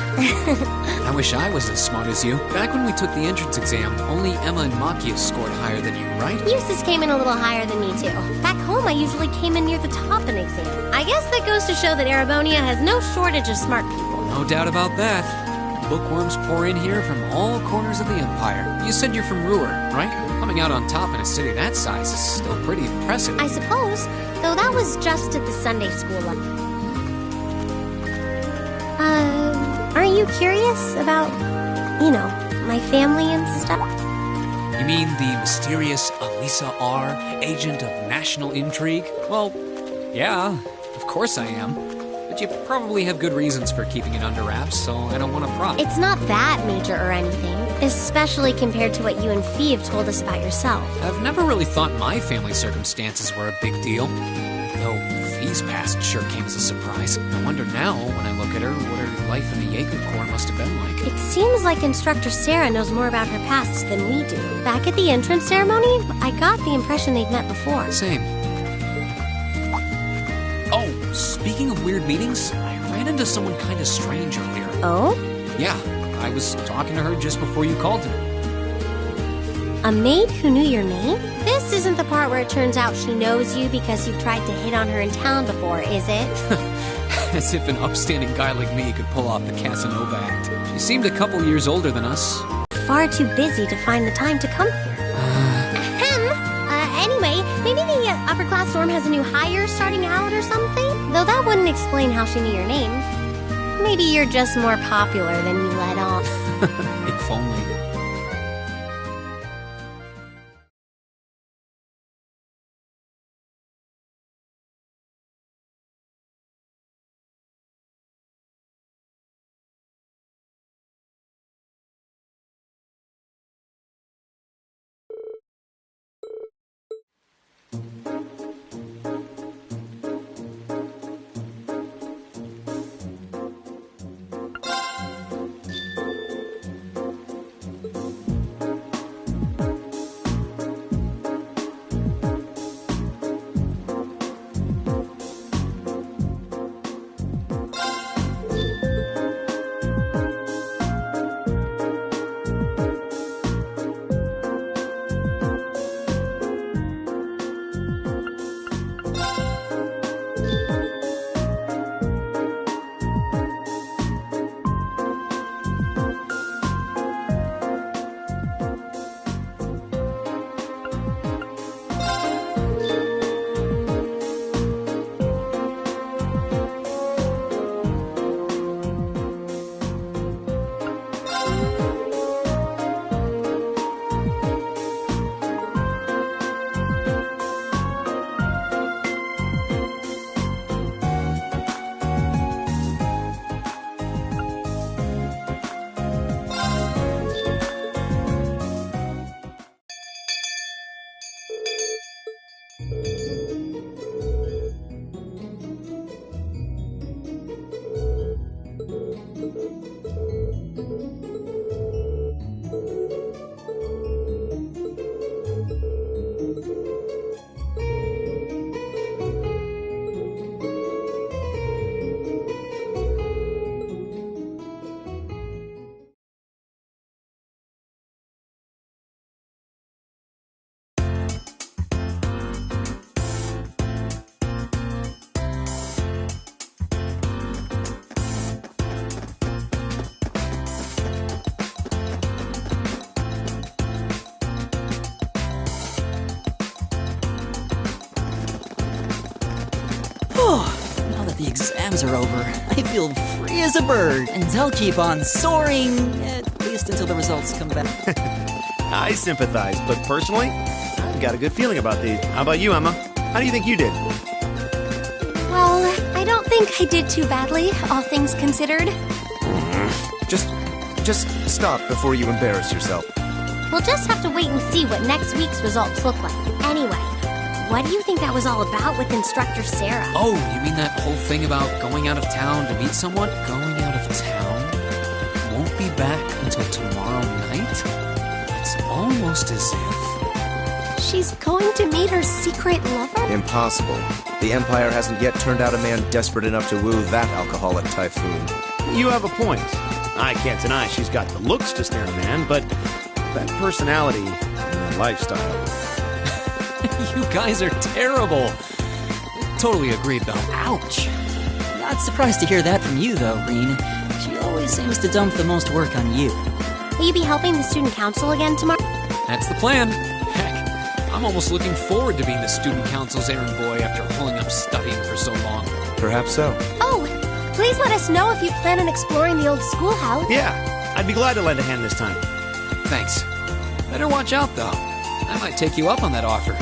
I wish I was as smart as you. Back when we took the entrance exam, only Emma and Machias scored higher than you, right? Eustace came in a little higher than me, too. Back home, I usually came in near the top in exam. I guess that goes to show that Erebonia has no shortage of smart people. No doubt about that. Bookworms pour in here from all corners of the Empire. You said you're from Ruhr, right? Coming out on top in a city that size is still pretty impressive. I suppose, though that was just at the Sunday school level. Aren't you curious about, my family and stuff? You mean the mysterious Elisa R., agent of national intrigue? Well, yeah, of course I am. But you probably have good reasons for keeping it under wraps, so I don't want to pry. It's not that major or anything, especially compared to what you and Fee have told us about yourself. I've never really thought my family circumstances were a big deal. Though Fee's past sure came as a surprise. I wonder now, when I look at her, what her life in the Jaeger Corps must have been like. It seems like Instructor Sarah knows more about her past than we do. Back at the entrance ceremony, I got the impression they'd met before. Same. Oh, speaking of weird meetings, I ran into someone kind of strange earlier. Oh? Yeah, I was talking to her just before you called today. A maid who knew your name? This isn't the part where it turns out she knows you because you've tried to hit on her in town before, is it? As if an upstanding guy like me could pull off the Casanova act. She seemed a couple years older than us. Far too busy to find the time to come here. Anyway, maybe the upper class dorm has a new hire starting out or something? Though that wouldn't explain how she knew your name. Maybe you're just more popular than you let on. If only. the exams are over, I feel free as a bird, and I'll keep on soaring, at least until the results come back. I sympathize, but personally, I've got a good feeling about these. How about you, Emma? How do you think you did? Well, I don't think I did too badly, all things considered. Just stop before you embarrass yourself. We'll just have to wait and see what next week's results look like. Anyway, what do you think that was all about with Instructor Sarah? Oh, you mean that whole thing about going out of town to meet someone? Going out of town? Won't be back until tomorrow night? It's almost as if... She's going to meet her secret lover? Impossible. The Empire hasn't yet turned out a man desperate enough to woo that alcoholic typhoon. You have a point. I can't deny she's got the looks to snare a man, but that personality and that lifestyle. You guys are terrible. Totally agreed, though. Ouch. Not surprised to hear that from you, though, Reen. She always seems to dump the most work on you. Will you be helping the student council again tomorrow? That's the plan. Heck, I'm almost looking forward to being the student council's errand boy after pulling up studying for so long. Perhaps so. Oh, please let us know if you plan on exploring the old schoolhouse. Yeah, I'd be glad to lend a hand this time. Thanks. Better watch out, though. I might take you up on that offer.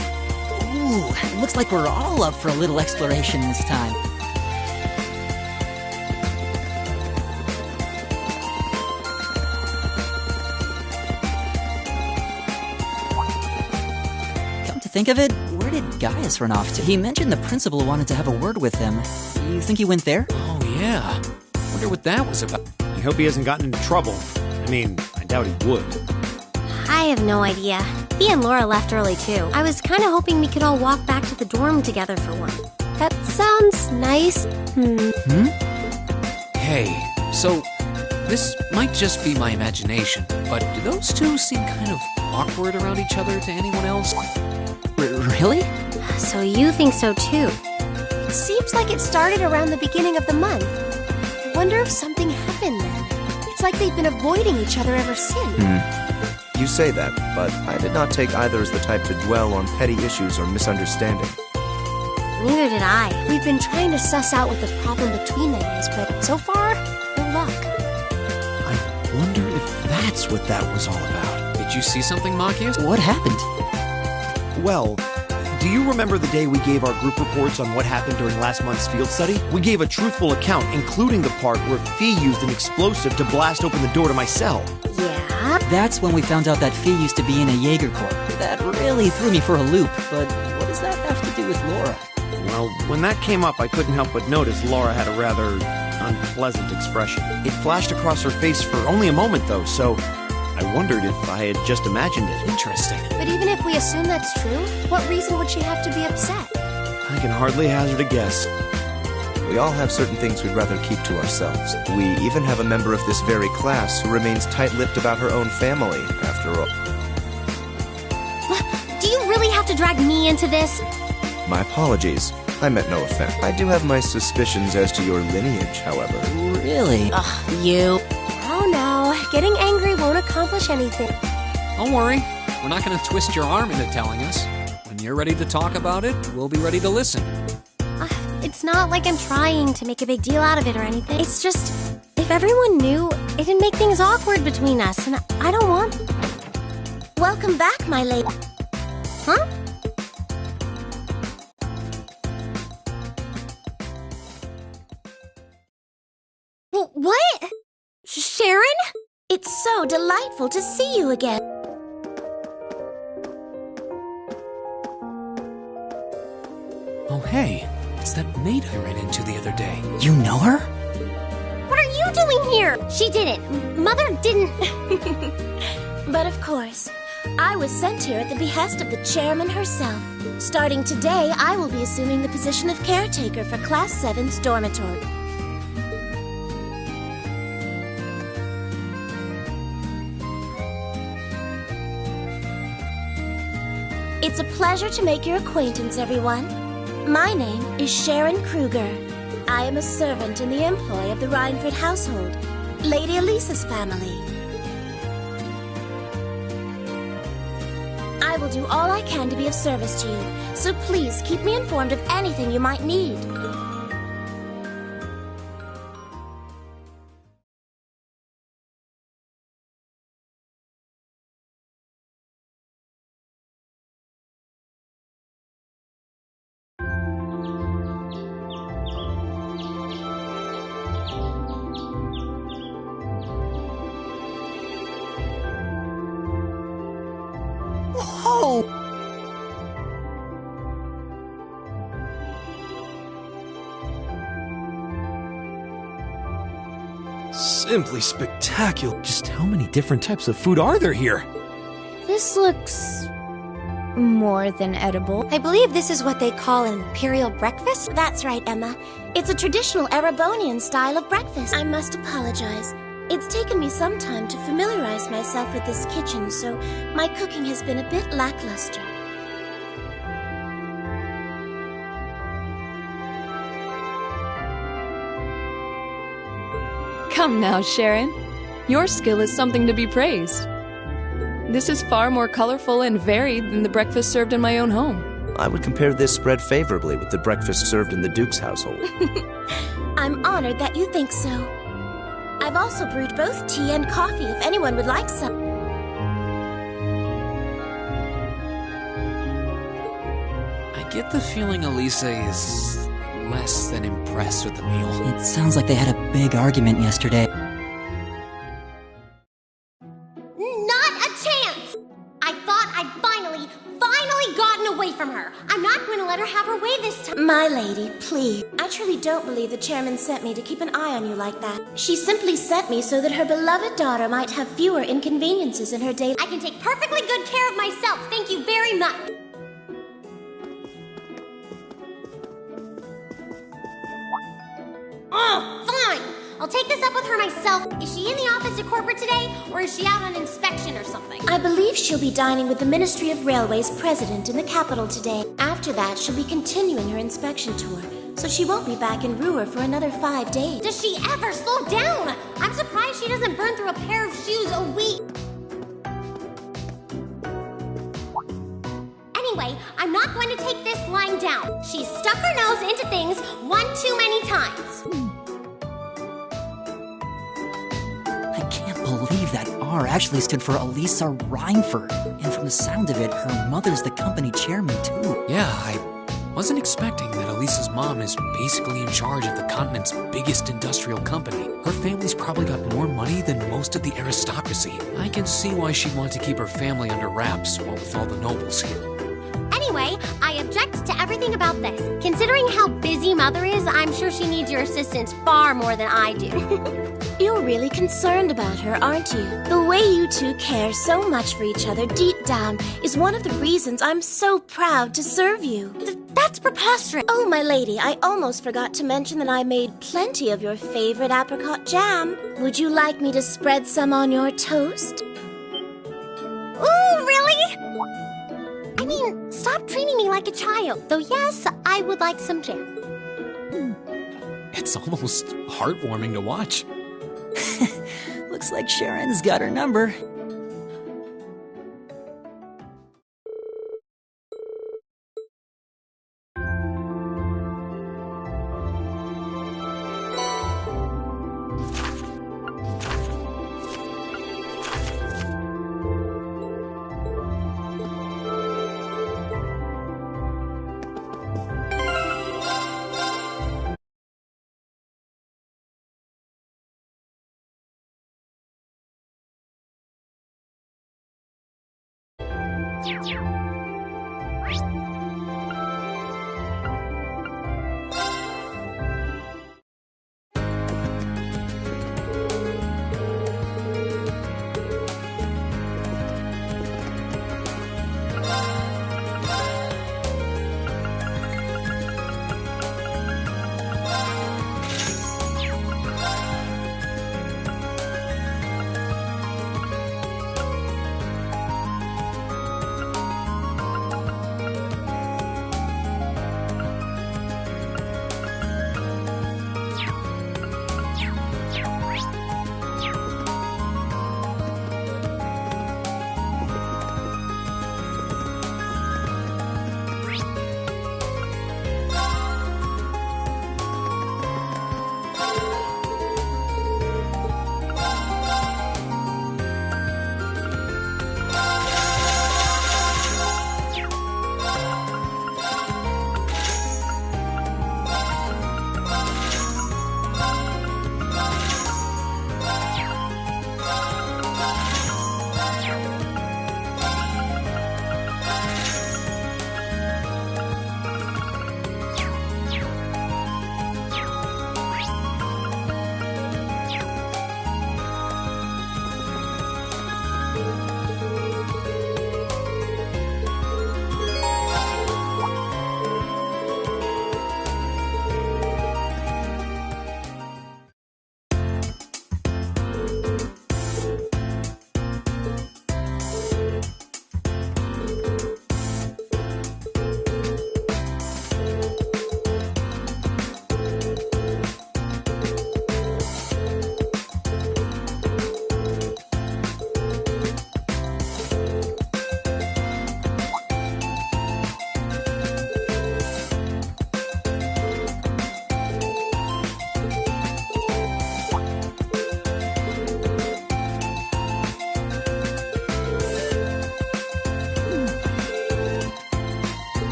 Ooh, looks like we're all up for a little exploration this time. Come to think of it, where did Gaius run off to? He mentioned the principal wanted to have a word with him. You think he went there? Oh, yeah. Wonder what that was about. I hope he hasn't gotten into trouble. I mean, I doubt he would. I have no idea. He and Laura left early, too. I was kind of hoping we could all walk back to the dorm together for one. That sounds nice. Hey, so this might just be my imagination, but do those two seem kind of awkward around each other to anyone else? Really? So you think so, too? Seems like it started around the beginning of the month. Wonder if something happened then. It's like they've been avoiding each other ever since. You say that, but I did not take either as the type to dwell on petty issues or misunderstanding. Neither did I. We've been trying to suss out what the problem between them is, but so far, no luck. I wonder if that's what that was all about. Did you see something, Machias? What happened? Well, do you remember the day we gave our group reports on what happened during last month's field study? We gave a truthful account, including the part where Fee used an explosive to blast open the door to my cell. Yeah? That's when we found out that Fee used to be in a Jaeger Corps. That really threw me for a loop, but what does that have to do with Laura? Well, when that came up, I couldn't help but notice Laura had a rather unpleasant expression. It flashed across her face for only a moment, though, so I wondered if I had just imagined it. Interesting. But even if we assume that's true, what reason would she have to be upset? I can hardly hazard a guess. We all have certain things we'd rather keep to ourselves. We even have a member of this very class who remains tight-lipped about her own family, after all. Do you really have to drag me into this? My apologies. I meant no offense. I do have my suspicions as to your lineage, however. Really? Ugh, you. Oh no, getting angry won't accomplish anything. Don't worry. We're not going to twist your arm into telling us. When you're ready to talk about it, we'll be ready to listen. It's not like I'm trying to make a big deal out of it or anything. It's just, if everyone knew, it'd make things awkward between us, and I don't want... Welcome back, my lady. Huh? What? Sharon? It's so delightful to see you again. Oh, hey. It's that maid I ran into the other day. You know her? What are you doing here? She didn't. Mother didn't. But of course, I was sent here at the behest of the chairman herself. Starting today, I will be assuming the position of caretaker for Class 7's dormitory. It's a pleasure to make your acquaintance, everyone. My name is Sharon Kruger. I am a servant in the employ of the Reinford household, Lady Elisa's family. I will do all I can to be of service to you, so please keep me informed of anything you might need. Simply spectacular. Just how many different types of food are there here? This looks more than edible. I believe this is what they call an imperial breakfast? That's right, Emma. It's a traditional Erebonian style of breakfast. I must apologize. It's taken me some time to familiarize myself with this kitchen, so my cooking has been a bit lackluster. Come now, Sharon. Your skill is something to be praised. This is far more colorful and varied than the breakfast served in my own home. I would compare this spread favorably with the breakfast served in the Duke's household. I'm honored that you think so. I've also brewed both tea and coffee if anyone would like some. I get the feeling Elisa is less than impressed with the meal. It sounds like they had a big argument yesterday. Not a chance! I thought I'd finally gotten away from her. I'm not going to let her have her way this time. My lady, please. I truly don't believe the chairman sent me to keep an eye on you like that. She simply sent me so that her beloved daughter might have fewer inconveniences in her day. I can take perfectly good care of myself, thank you very much. Oh, fine! I'll take this up with her myself. Is she in the office at corporate today, or is she out on inspection or something? I believe she'll be dining with the Ministry of Railways president in the capital today. After that, she'll be continuing her inspection tour, so she won't be back in Ruhr for another 5 days. Does she ever slow down? I'm surprised she doesn't burn through a pair of shoes a week. Anyway, I'm not going to take this lying down. She's stuck her nose into things one too many times. I can't believe that R actually stood for Elisa Reinford. And from the sound of it, her mother's the company chairman, too. Yeah, I wasn't expecting that Elisa's mom is basically in charge of the continent's biggest industrial company. Her family's probably got more money than most of the aristocracy. I can see why she'd want to keep her family under wraps, what with all the nobles here. Anyway, I object to everything about this. Considering how busy Mother is, I'm sure she needs your assistance far more than I do. You're really concerned about her, aren't you? The way you two care so much for each other deep down is one of the reasons I'm so proud to serve you. That's preposterous. Oh, my lady, I almost forgot to mention that I made plenty of your favorite apricot jam. Would you like me to spread some on your toast? Ooh, really? I mean, stop treating me like a child. Though yes, I would like some jam. It's almost heartwarming to watch. Looks like Sharon's got her number.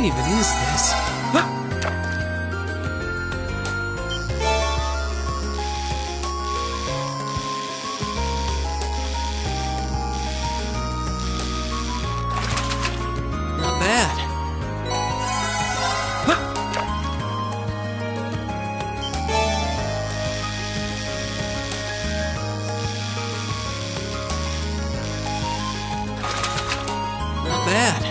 even is this? Not bad. Not bad.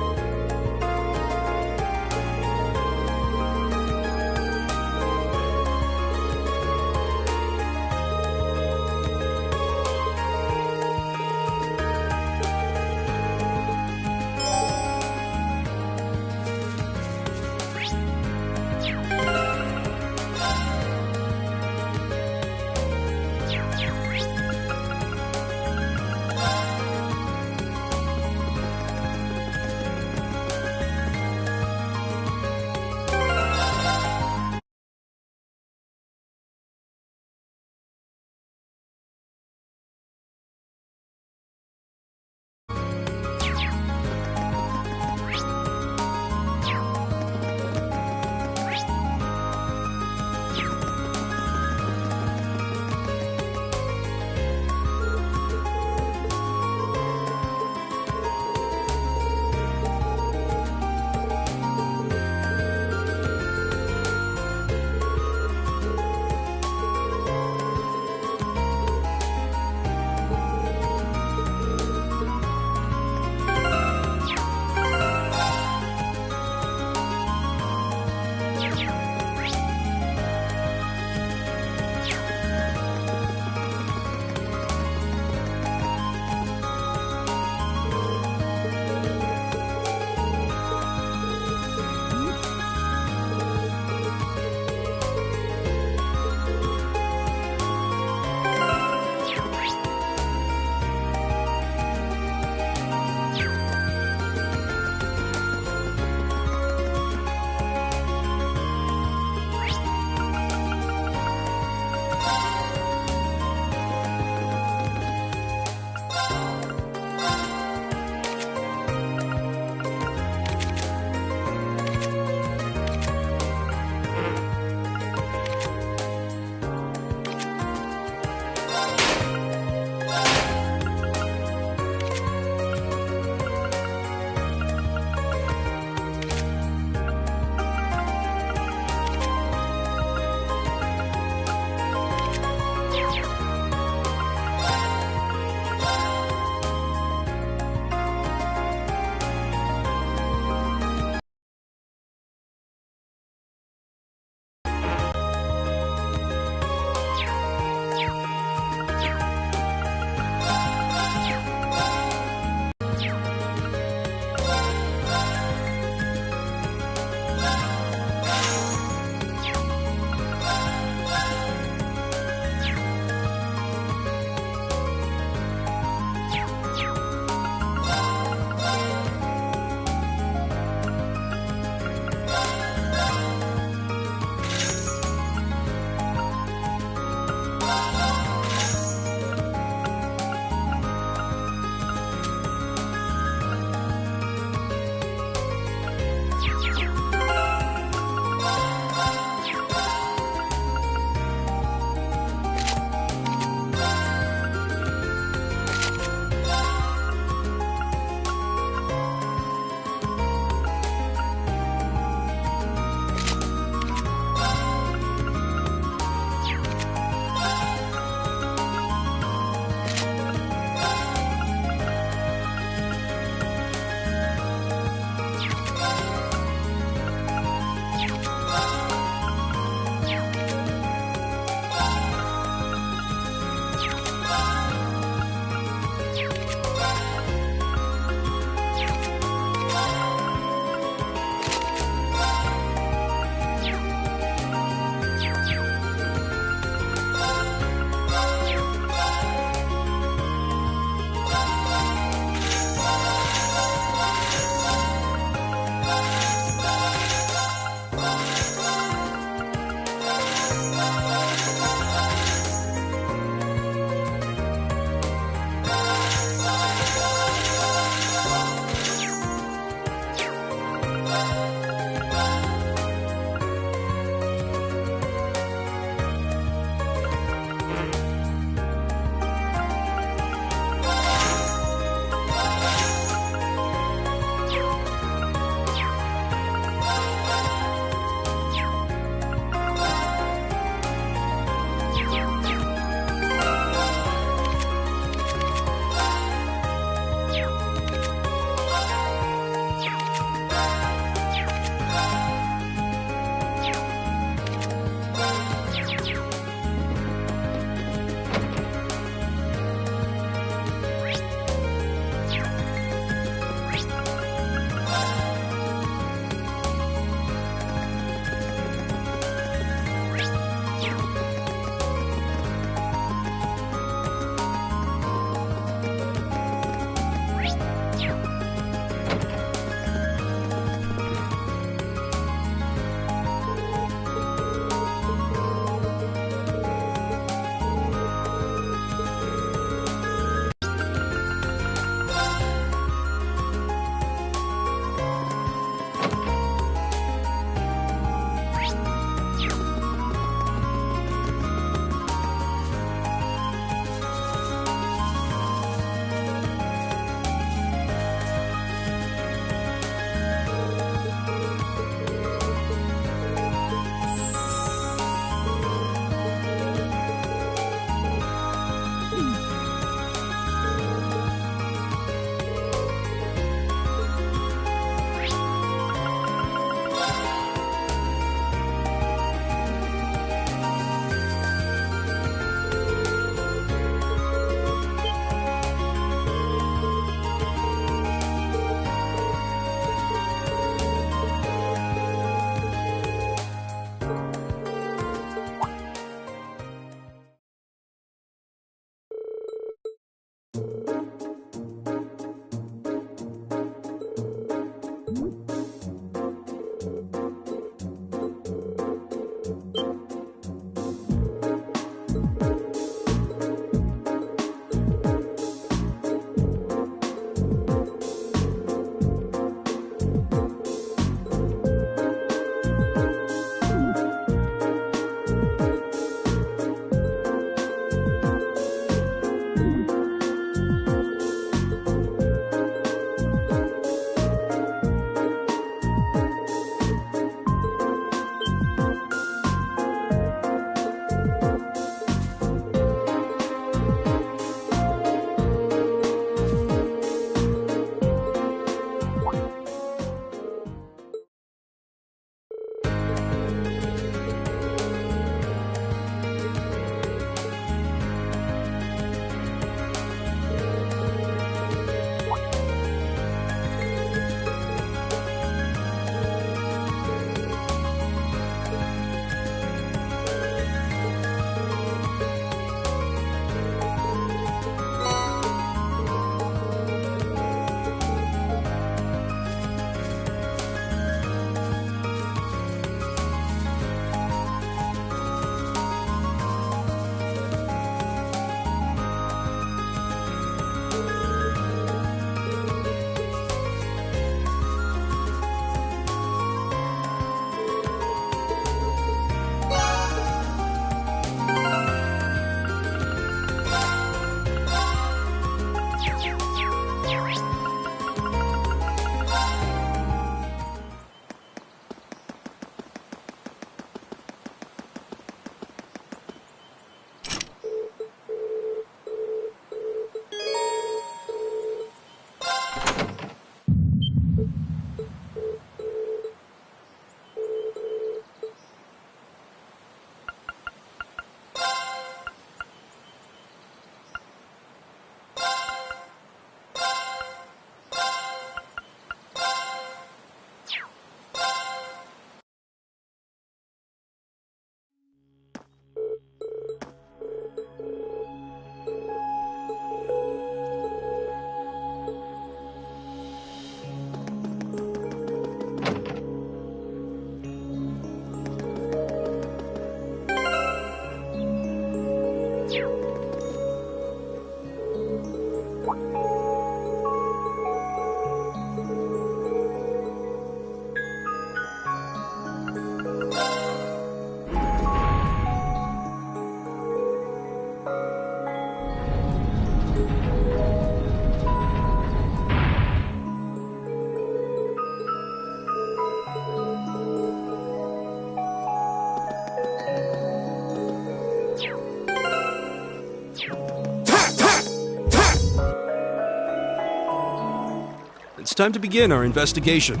It's time to begin our investigation.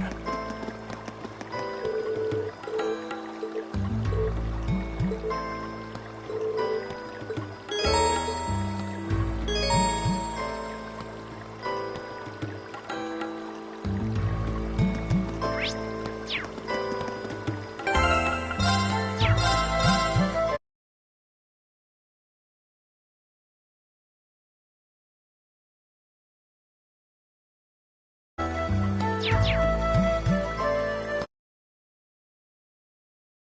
Thank you.